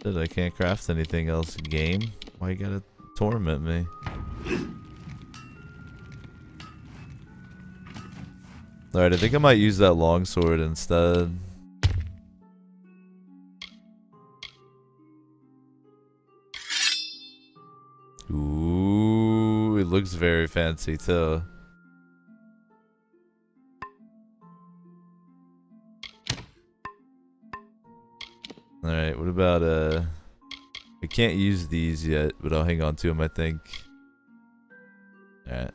Said I can't craft anything else. Game? Why you gotta torment me? Alright, I think I might use that longsword instead. Ooh, it looks very fancy too. Alright, what about I can't use these yet, but I'll hang on to them, I think. Alright.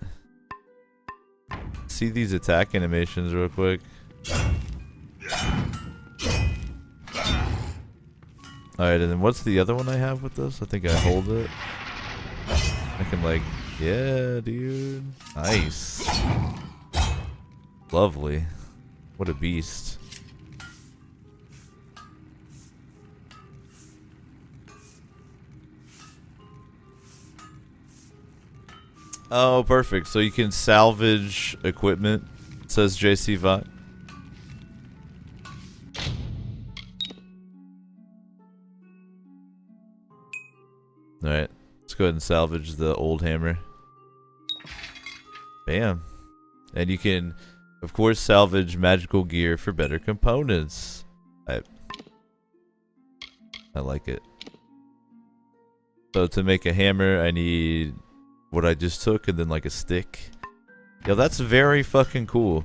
See these attack animations real quick. Alright, and then what's the other one I have with this? I think I hold it. I can like, yeah, dude. Nice. Lovely. What a beast. Oh, perfect. So you can salvage equipment, says JC Vot. Alright, let's go ahead and salvage the old hammer. Bam. And you can, of course, salvage magical gear for better components. I like it. So to make a hammer, I need what I just took and then like a stick. Yo, that's very fucking cool.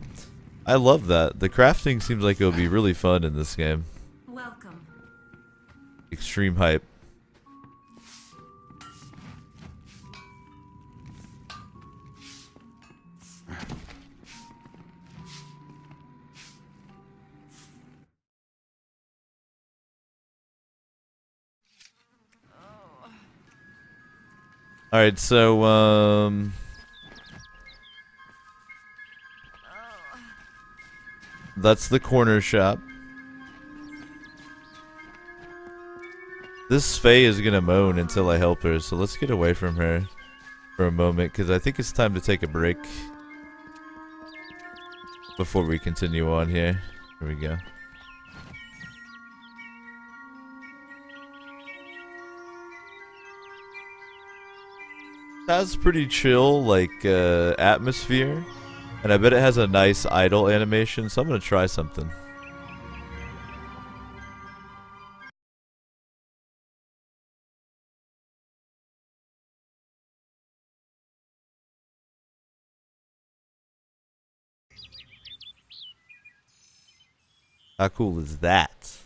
I love that. The crafting seems like it'll be really fun in this game. Welcome. Extreme hype. Alright, so, that's the corner shop. This Faye is gonna moan until I help her, so let's get away from her for a moment, because I think it's time to take a break before we continue on here. Here we go. Has pretty chill, like, atmosphere. And I bet it has a nice idle animation, so I'm gonna try something. How cool is that?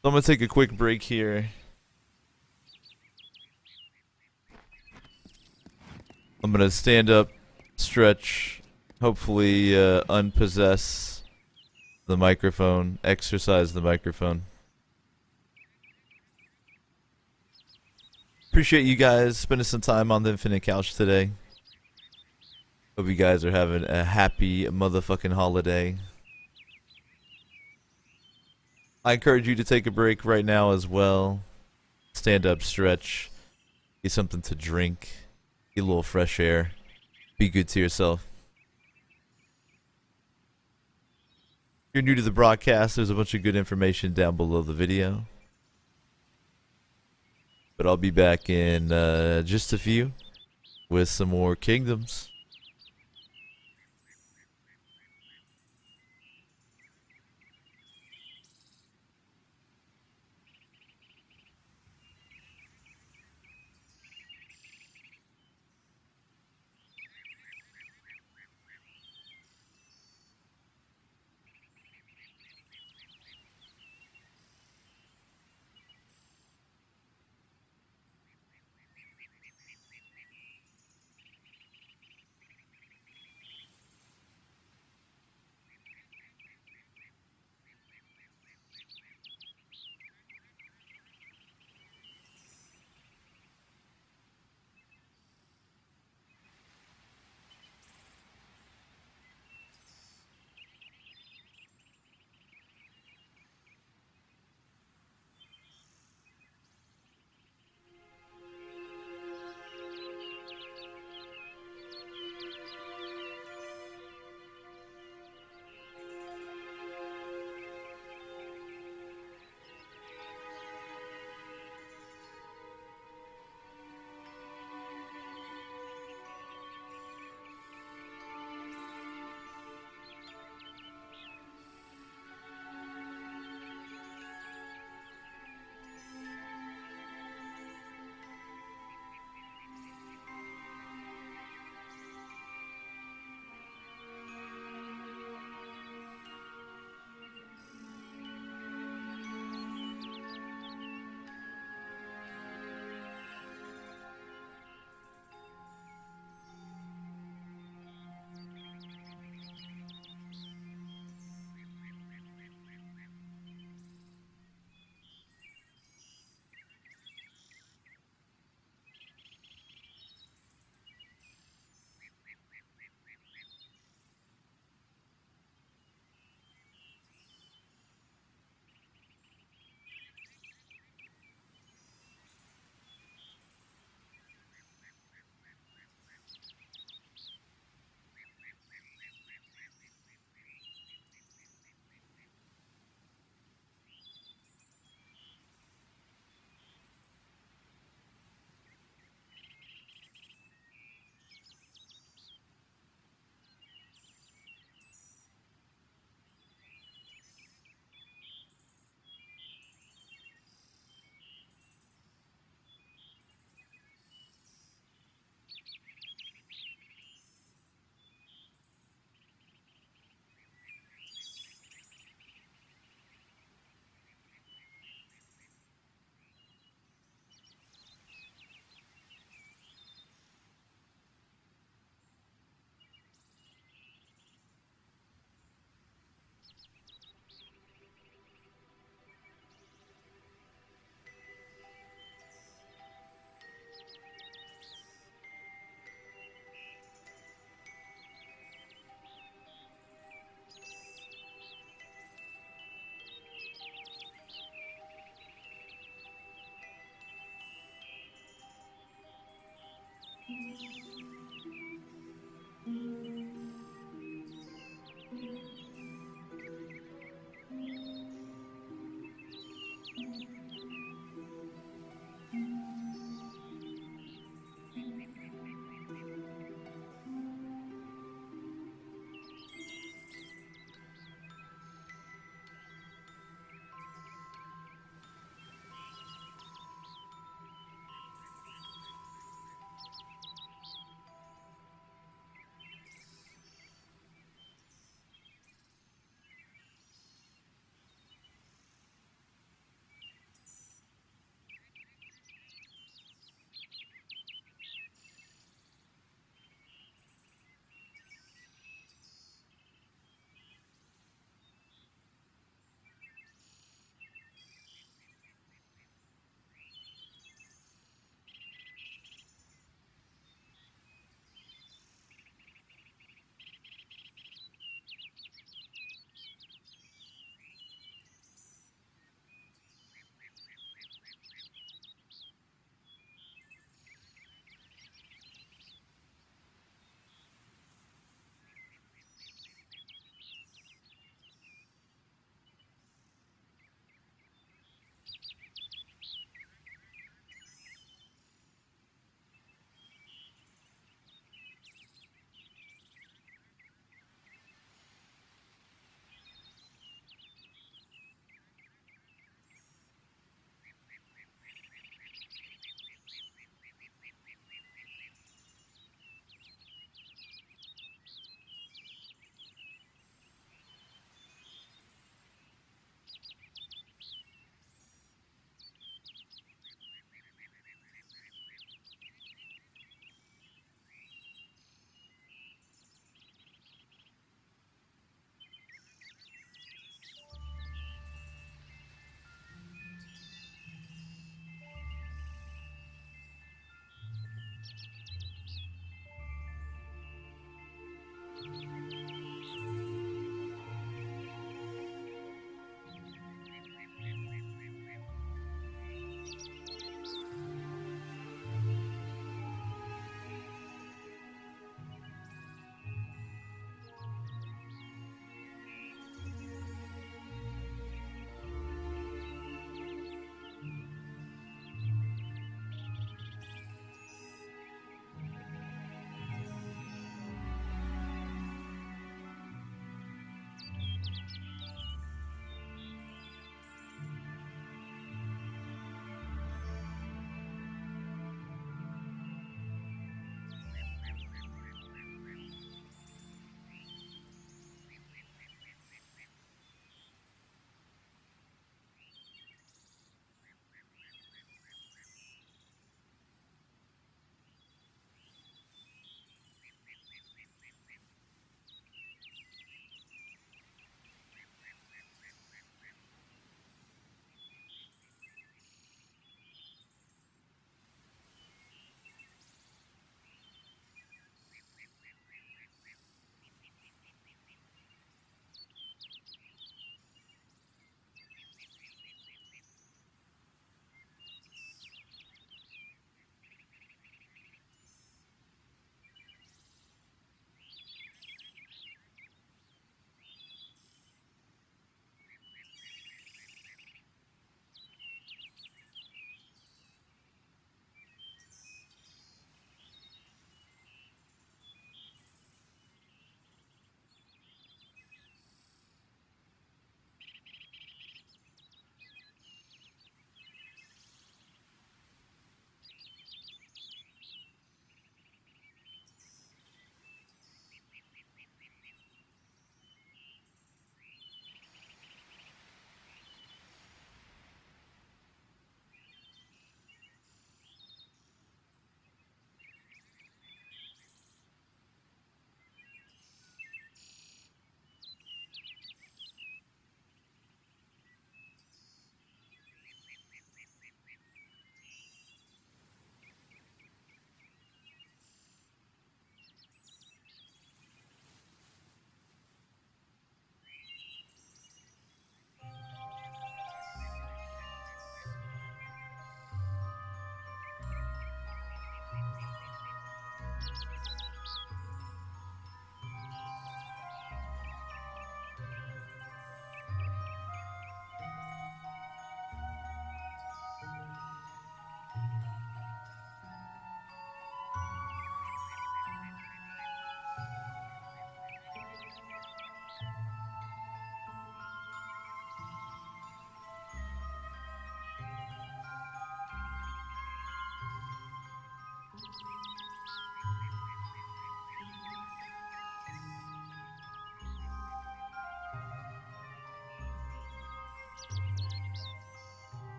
So I'm gonna take a quick break here. I'm gonna stand up, stretch, hopefully unpossess the microphone, exercise the microphone. Appreciate you guys spending some time on the Infinite Couch today. Hope you guys are having a happy motherfucking holiday. I encourage you to take a break right now as well. Stand up, stretch, get something to drink, get a little fresh air. Be good to yourself. If you're new to the broadcast, there's a bunch of good information down below the video. But I'll be back in just a few with some more kingdoms.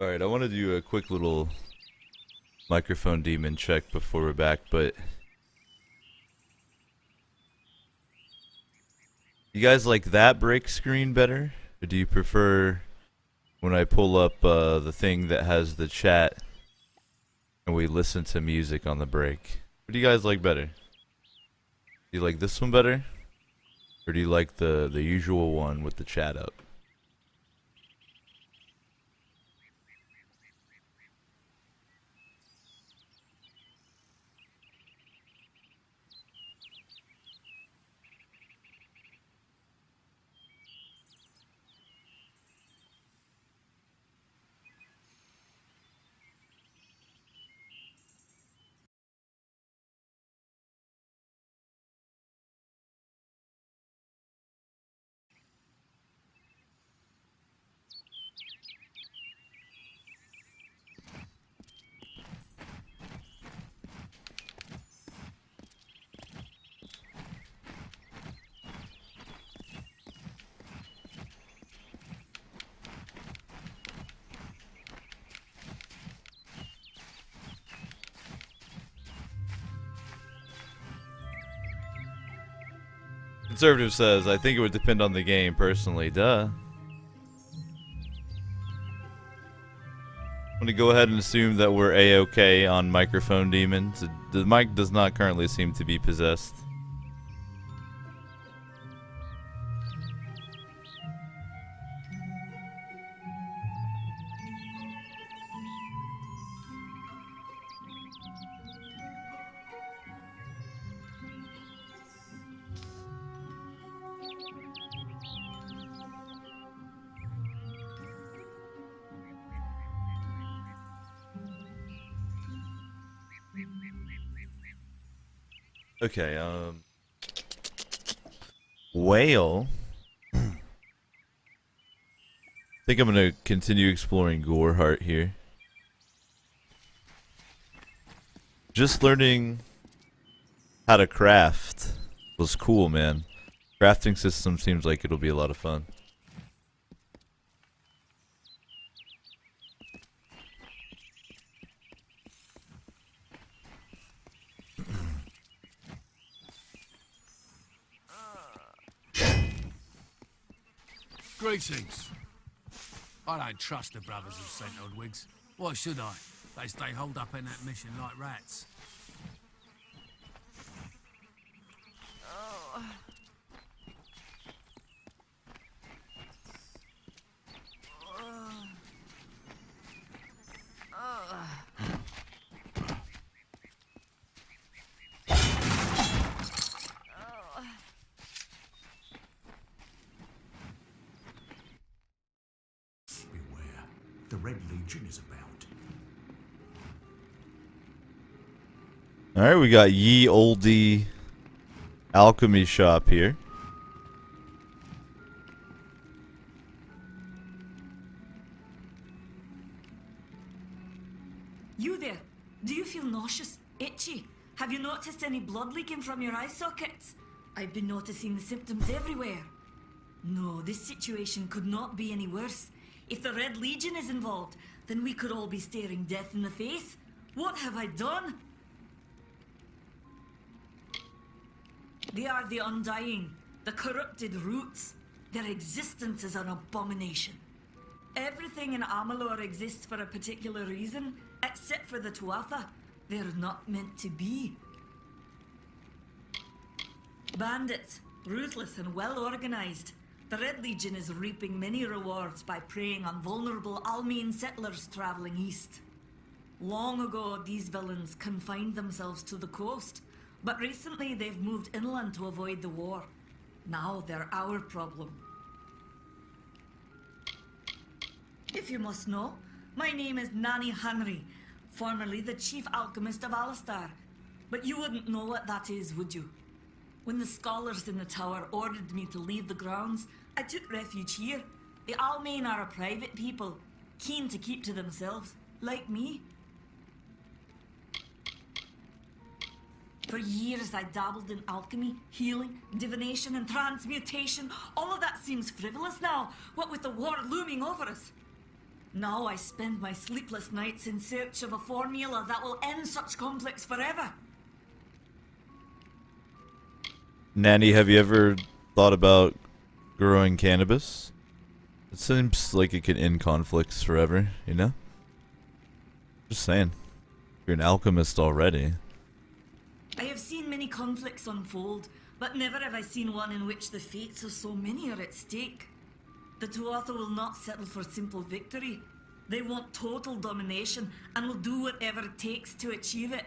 Alright, I want to do a quick little microphone demon check before we're back, but you guys like that break screen better? Or do you prefer when I pull up the thing that has the chat and we listen to music on the break? What do you guys like better? Do you like this one better? Or do you like the usual one with the chat up? Conservative says, I think it would depend on the game, personally. Duh. I'm gonna go ahead and assume that we're A-OK on microphone demons. The mic does not currently seem to be possessed. Okay, whale. I think I'm gonna continue exploring Goreheart here. Just learning how to craft was cool, man. Crafting system seems like it'll be a lot of fun. Greetings. I don't trust the brothers of St. Odwigs. Why should I? They stay holed up in that mission like rats. Beware. The Red Legion is about. Alright, we got Ye Olde Alchemy Shop here. You there? Do you feel nauseous? Itchy? Have you noticed any blood leaking from your eye sockets? I've been noticing the symptoms everywhere. No, this situation could not be any worse. If the Red Legion is involved, then we could all be staring death in the face. What have I done? They are the Undying, the corrupted roots. Their existence is an abomination. Everything in Amalur exists for a particular reason, except for the Tuatha. They're not meant to be. Bandits, ruthless and well organized. The Red Legion is reaping many rewards by preying on vulnerable Almane settlers traveling east. Long ago, these villains confined themselves to the coast, but recently they've moved inland to avoid the war. Now they're our problem. If you must know, my name is Nani Henry, formerly the chief alchemist of Alistar. But you wouldn't know what that is, would you? When the scholars in the tower ordered me to leave the grounds, I took refuge here. The Almane are a private people, keen to keep to themselves, like me. For years I dabbled in alchemy, healing, divination and transmutation. All of that seems frivolous now, what with the war looming over us. Now I spend my sleepless nights in search of a formula that will end such conflicts forever. Nanny, have you ever thought about growing cannabis? It seems like it could end conflicts forever, you know? Just saying. You're an alchemist already. I have seen many conflicts unfold, but never have I seen one in which the fates of so many are at stake. The Tuatha will not settle for simple victory. They want total domination and will do whatever it takes to achieve it.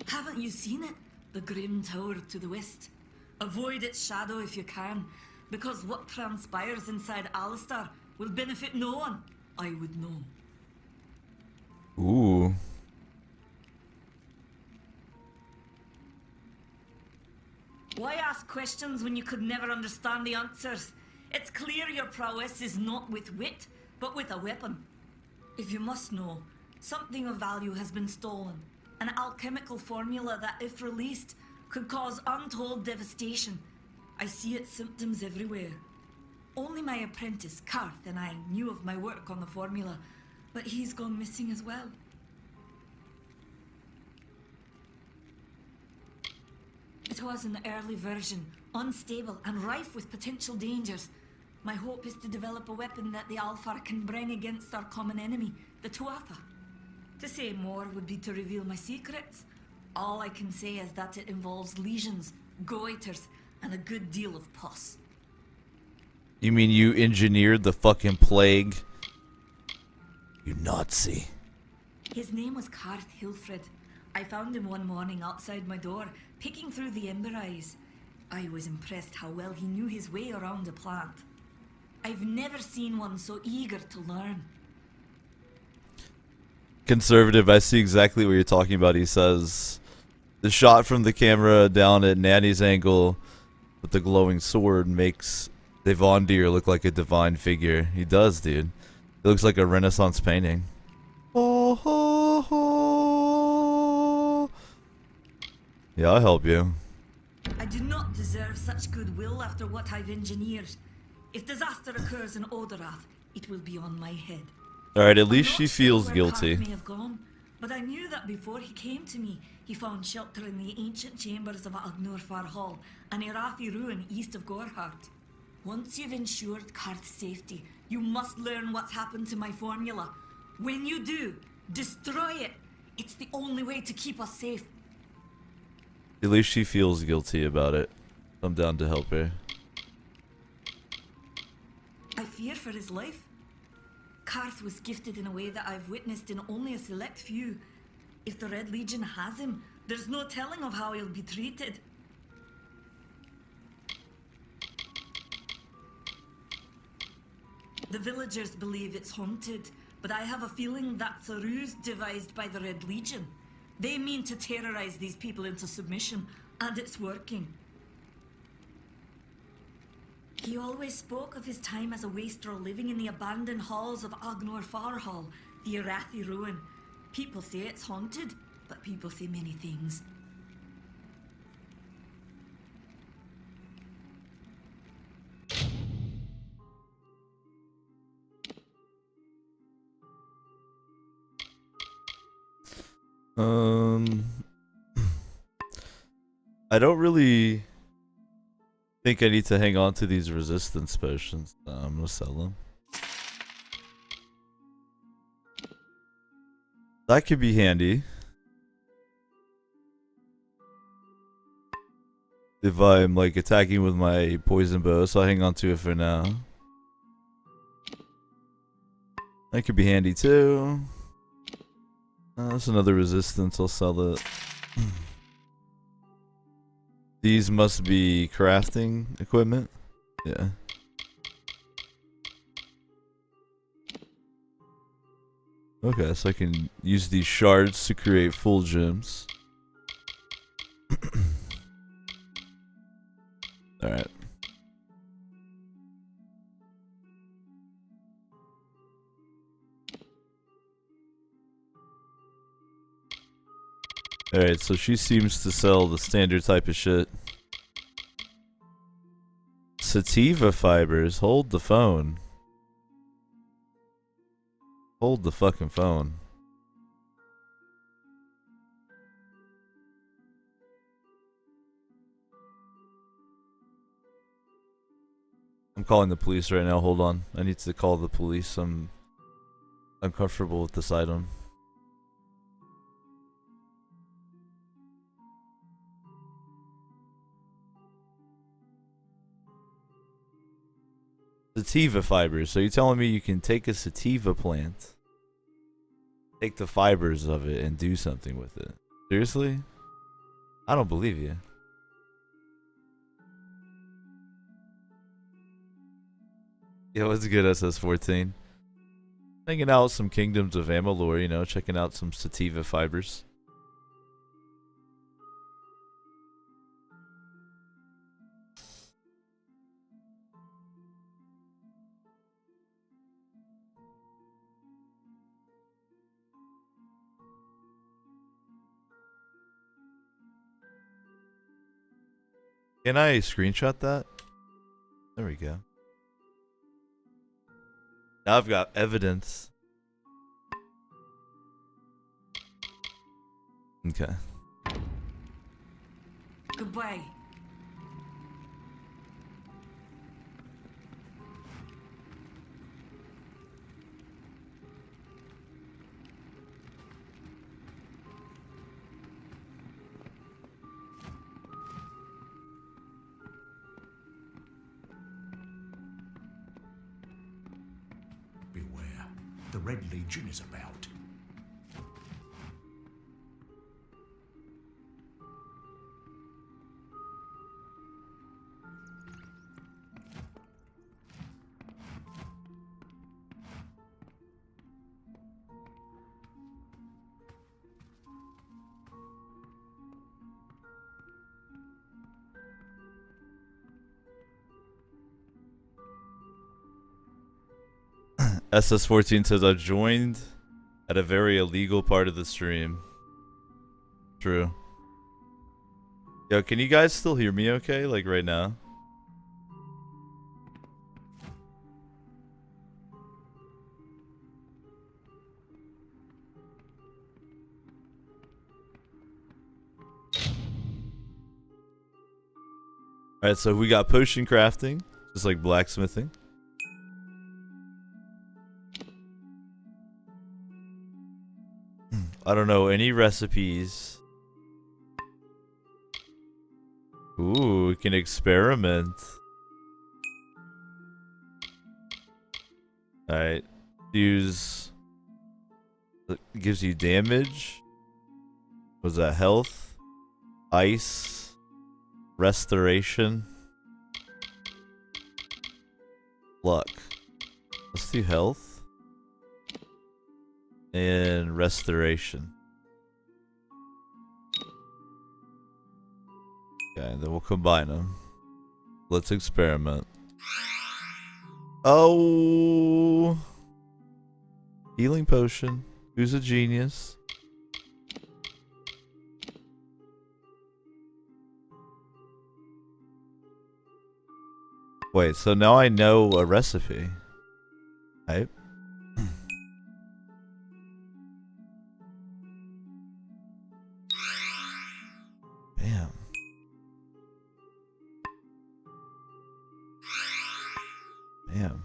Haven't you seen it? The grim tower to the west. Avoid its shadow if you can, because what transpires inside Alistar will benefit no one, I would know. Ooh. Why ask questions when you could never understand the answers? It's clear your prowess is not with wit, but with a weapon. If you must know, something of value has been stolen. An alchemical formula that, if released, could cause untold devastation. I see its symptoms everywhere. Only my apprentice, Karth, and I knew of my work on the formula, but he's gone missing as well. It was an early version, unstable and rife with potential dangers. My hope is to develop a weapon that the Alfar can bring against our common enemy, the Tuatha. To say more would be to reveal my secrets. All I can say is that it involves lesions, goiters, and a good deal of pus. You mean you engineered the fucking plague? You Nazi. His name was Karth Hilfred. I found him one morning outside my door, picking through the ember eyes. I was impressed how well he knew his way around a plant. I've never seen one so eager to learn. Conservative, I see exactly what you're talking about. He says, the shot from the camera down at Nanny's angle with the glowing sword makes Devandir look like a divine figure. He does, dude. He looks like a Renaissance painting. Oh, ho, ho. Yeah, I'll help you. I do not deserve such goodwill after what I've engineered. If disaster occurs in Odorath, it will be on my head. Alright, at least I'm she not feels sure where guilty. Karth may have gone, but I knew that before he came to me, he found shelter in the ancient chambers of Agnor Hall, an Irathi ruin east of Gorhart. Once you've ensured Karth's safety, you must learn what's happened to my formula. When you do, destroy it. It's the only way to keep us safe. At least she feels guilty about it. I'm down to help her. I fear for his life. Karth was gifted in a way that I've witnessed in only a select few. If the Red Legion has him, there's no telling of how he'll be treated. The villagers believe it's haunted, but I have a feeling that's a ruse devised by the Red Legion. They mean to terrorize these people into submission, and it's working. He always spoke of his time as a wastrel living in the abandoned halls of Agnor Hall, the Irathi ruin. People say it's haunted, but people say many things. I don't really think I need to hang on to these resistance potions. I'm gonna sell them. That could be handy. If I'm like attacking with my poison bow, so I'll hang on to it for now. That could be handy too. That's another resistance, I'll sell it. These must be crafting equipment. Yeah. Okay, so I can use these shards to create full gems. Alright. Alright, so she seems to sell the standard type of shit. Sativa fibers, hold the phone. Hold the fucking phone. I'm calling the police right now. Hold on. I need to call the police. I'm uncomfortable with this item. Sativa fibers. So you're telling me you can take a sativa plant, take the fibers of it, and do something with it? Seriously? I don't believe you. Yo, what's good, SS14? Hanging out with some Kingdoms of Amalur, you know, checking out some sativa fibers. Can I screenshot that? There we go. Now I've got evidence. Okay. Goodbye. Beware. The Red Legion is about. SS14 says I joined at a very illegal part of the stream. True. Yo, can you guys still hear me okay? Like right now? Alright, so we got potion crafting, just like blacksmithing. I don't know any recipes. Ooh, we can experiment. Alright. Use. It gives you damage. Was that health? Ice. Restoration. Luck. Let's do health. And restoration. Okay, then we'll combine them. Let's experiment. Oh, healing potion. Who's a genius? Wait, so now I know a recipe. Right? Damn. Damn.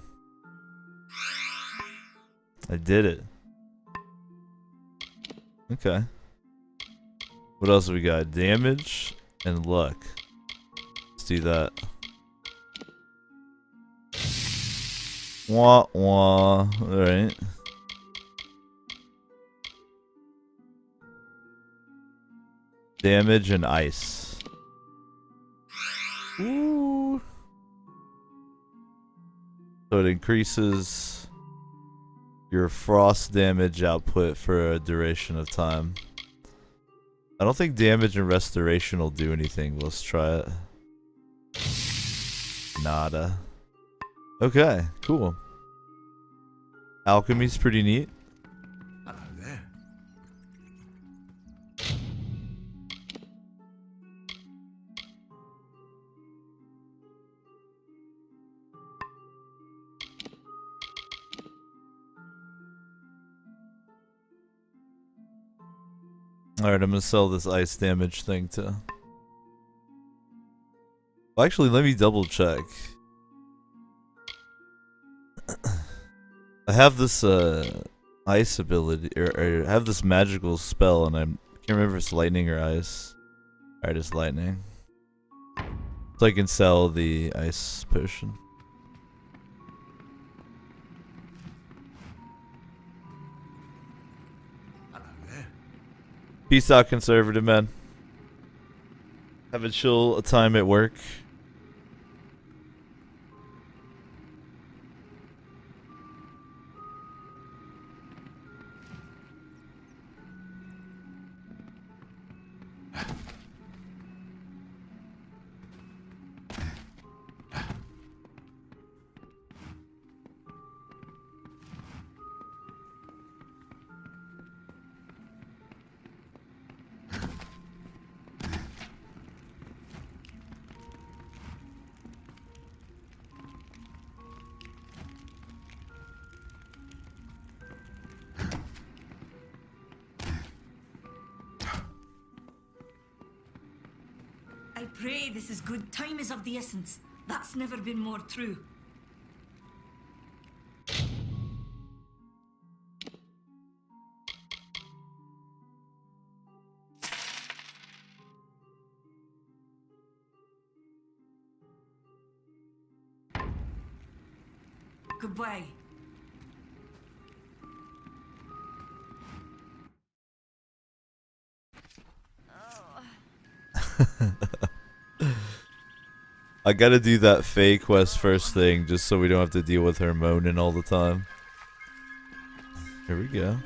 I did it. Okay. What else have we got? Damage and luck. Let's do that. Wah wah. Alright. Damage and ice. Ooh. So it increases your frost damage output for a duration of time. I don't think damage and restoration will do anything. Let's try it. Nada. Okay, cool. Alchemy's pretty neat. Hello there. Alright, I'm gonna sell this ice damage thing to... Well, actually, let me double check. I have this ice ability, or I have this magical spell, and I can't remember if it's lightning or ice. Alright, it's lightning. So I can sell the ice potion. Hello there. Peace out, conservative man. Have a chill time at work. I pray this is good. Time is of the essence. That's never been more true. Goodbye. I gotta do that Fae quest first thing, just so we don't have to deal with her moaning all the time. Here we go.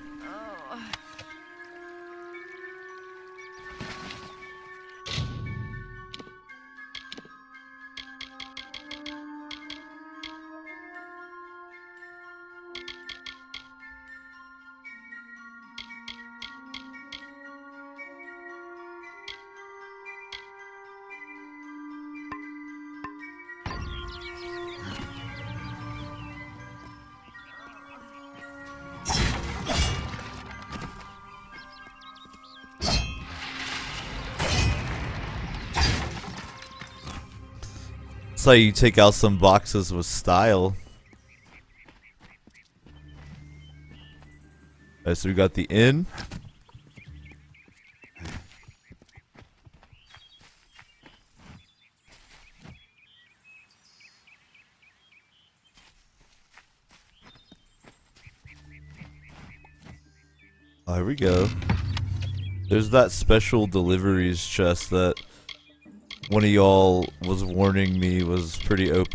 That's how you take out some boxes with style. Alright, so we got the inn. Oh, here we go. There's that special deliveries chest that one of y'all was warning me was pretty OP.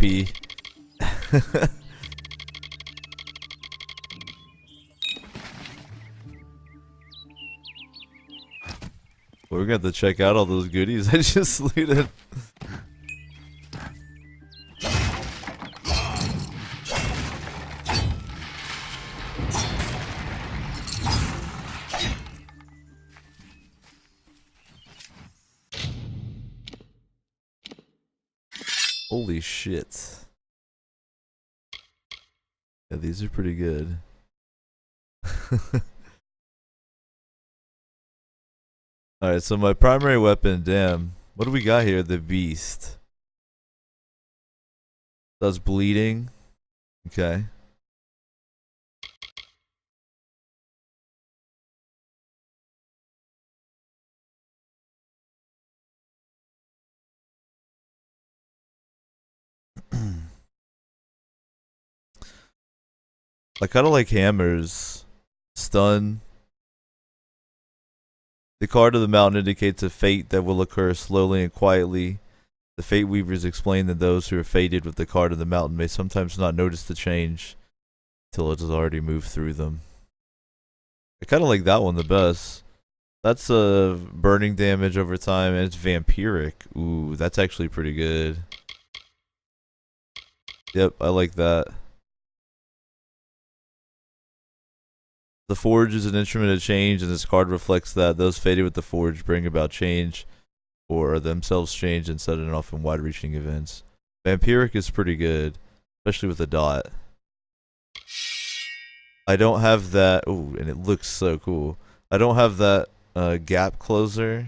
We're gonna have to check out all those goodies I just looted. Holy shit. Yeah, these are pretty good. Alright, so my primary weapon, damn. What do we got here? The beast. Does bleeding. Okay. I kind of like hammers. Stun. The card of the mountain indicates a fate that will occur slowly and quietly. The Fate Weavers explain that those who are fated with the card of the mountain may sometimes not notice the change till it has already moved through them. I kind of like that one the best. That's burning damage over time, and it's vampiric. Ooh, that's actually pretty good. Yep, I like that. The Forge is an instrument of change, and this card reflects that those fated with the Forge bring about change, or are themselves changed and set it off in wide-reaching events. Vampiric is pretty good, especially with a dot. I don't have that. Ooh, and it looks so cool. I don't have that gap closer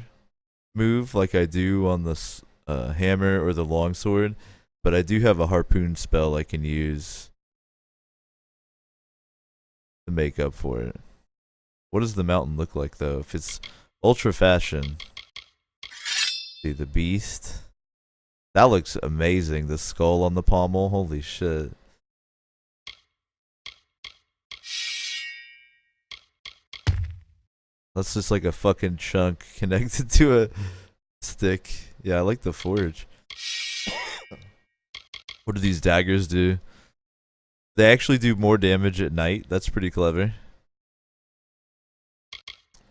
move like I do on the hammer or the longsword, but I do have a harpoon spell I can use to make up for it. What does the mountain look like though? If it's ultra fashion, see the beast. That looks amazing. The skull on the pommel, holy shit. That's just like a fucking chunk connected to a stick. Yeah, I like the forge. What do these daggers do? They actually do more damage at night. That's pretty clever.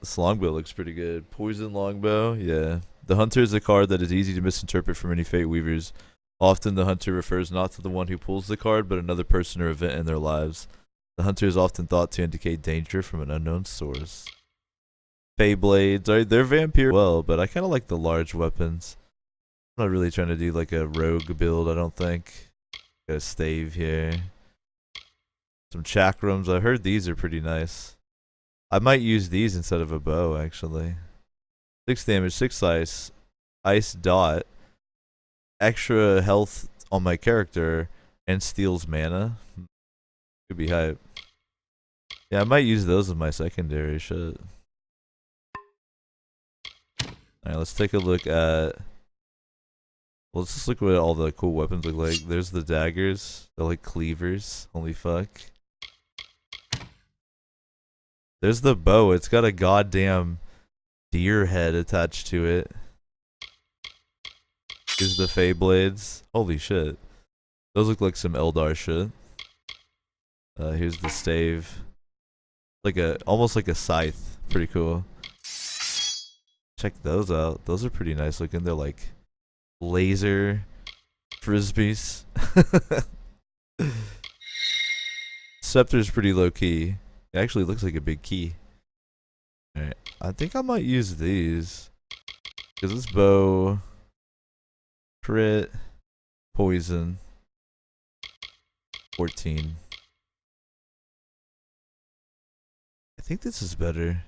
This longbow looks pretty good. Poison longbow, yeah. The hunter is a card that is easy to misinterpret for many fate weavers. Often the hunter refers not to the one who pulls the card, but another person or event in their lives. The hunter is often thought to indicate danger from an unknown source. Fey blades, they're vampire well, but I kind of like the large weapons. I'm not really trying to do like a rogue build, I don't think. Got a stave here. Some chakrams. I heard these are pretty nice. I might use these instead of a bow, actually. 6 damage, 6 ice dot, extra health on my character, and steals mana. Could be hype. Yeah, I might use those as my secondary shit. Alright, let's take a look at... Well, let's just look what all the cool weapons look like. There's the daggers. They're like cleavers. Holy fuck. There's the bow. It's got a goddamn deer head attached to it. Here's the Fey blades. Holy shit. Those look like some Eldar shit. Here's the stave. Almost like a scythe. Pretty cool. Check those out. Those are pretty nice looking. They're like laser frisbees. Scepter's pretty low key. It actually looks like a big key. Alright, I think I might use these. Because this bow, crit, poison, 14. I think this is better.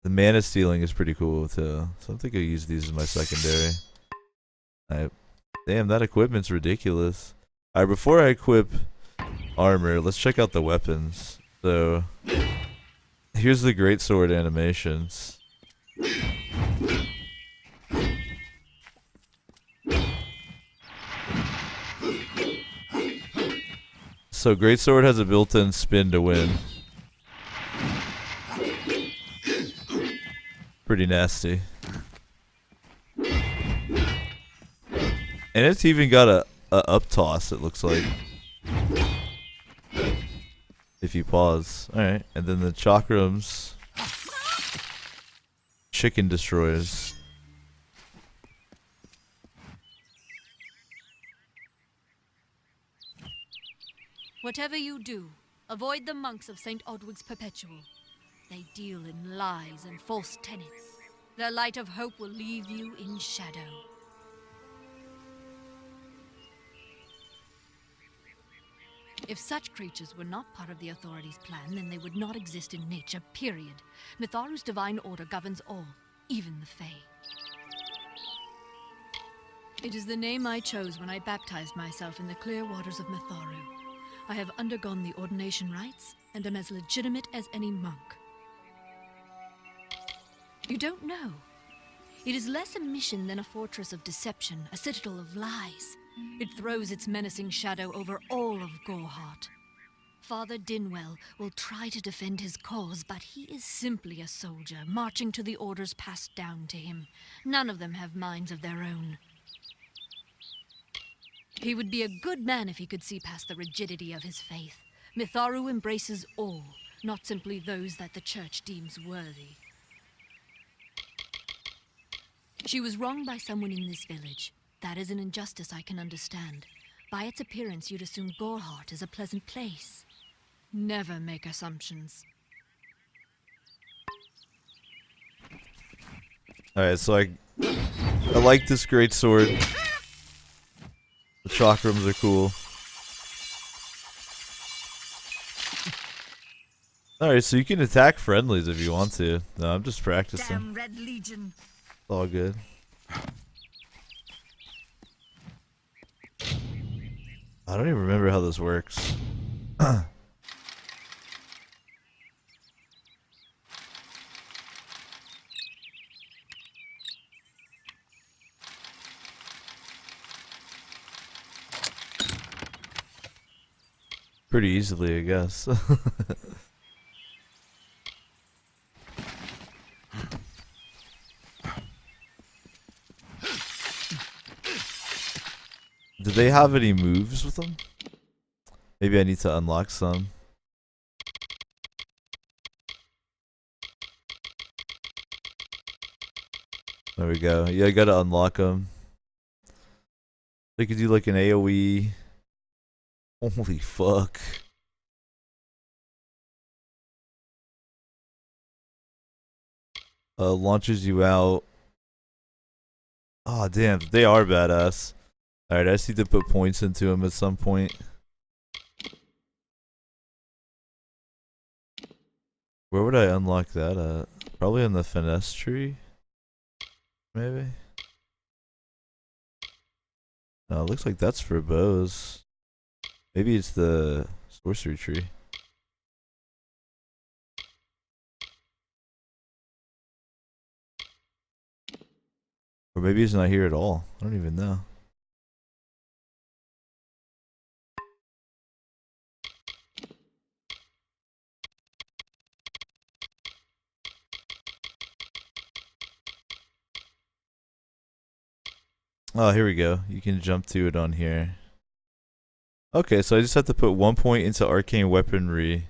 The mana stealing is pretty cool too. So I think I'll use these as my secondary. Alright. Damn, that equipment's ridiculous. Alright, before I equip armor, let's check out the weapons. So here's the greatsword animations. So greatsword has a built-in spin to win. Pretty nasty. And it's even got a up toss, it looks like. If you pause. Alright, and then the chakrams. Chicken destroyers. Whatever you do, avoid the monks of St. Odwig's Perpetual. They deal in lies and false tenets. Their light of hope will leave you in shadow. If such creatures were not part of the authorities' plan, then they would not exist in nature, period. Mitharu's divine order governs all, even the Fae. It is the name I chose when I baptized myself in the clear waters of Mitharu. I have undergone the ordination rites, and am as legitimate as any monk. You don't know. It is less a mission than a fortress of deception, a citadel of lies. It throws its menacing shadow over all of Gorehart. Father Dinwell will try to defend his cause, but he is simply a soldier, marching to the orders passed down to him. None of them have minds of their own. He would be a good man if he could see past the rigidity of his faith. Mitharu embraces all, not simply those that the church deems worthy. She was wronged by someone in this village. That is an injustice I can understand. By its appearance, you'd assume Gorehart is a pleasant place. Never make assumptions. Alright, so I like this great sword. The chakrams are cool. Alright, so you can attack friendlies if you want to. No, I'm just practicing. Damn Red Legion. It's all good. I don't even remember how this works. Pretty easily, I guess. Do they have any moves with them? Maybe I need to unlock some. There we go. Yeah, I gotta unlock them. They could do like an AoE. Holy fuck. Launches you out. Oh damn, they are badass. Alright, I just need to put points into them at some point. Where would I unlock that at? Probably on the finesse tree? Maybe? No, it looks like that's for bows. Maybe it's the sorcery tree. Or maybe it's not here at all. I don't even know. Oh, here we go. You can jump to it on here. Okay, so I just have to put 1 point into arcane weaponry.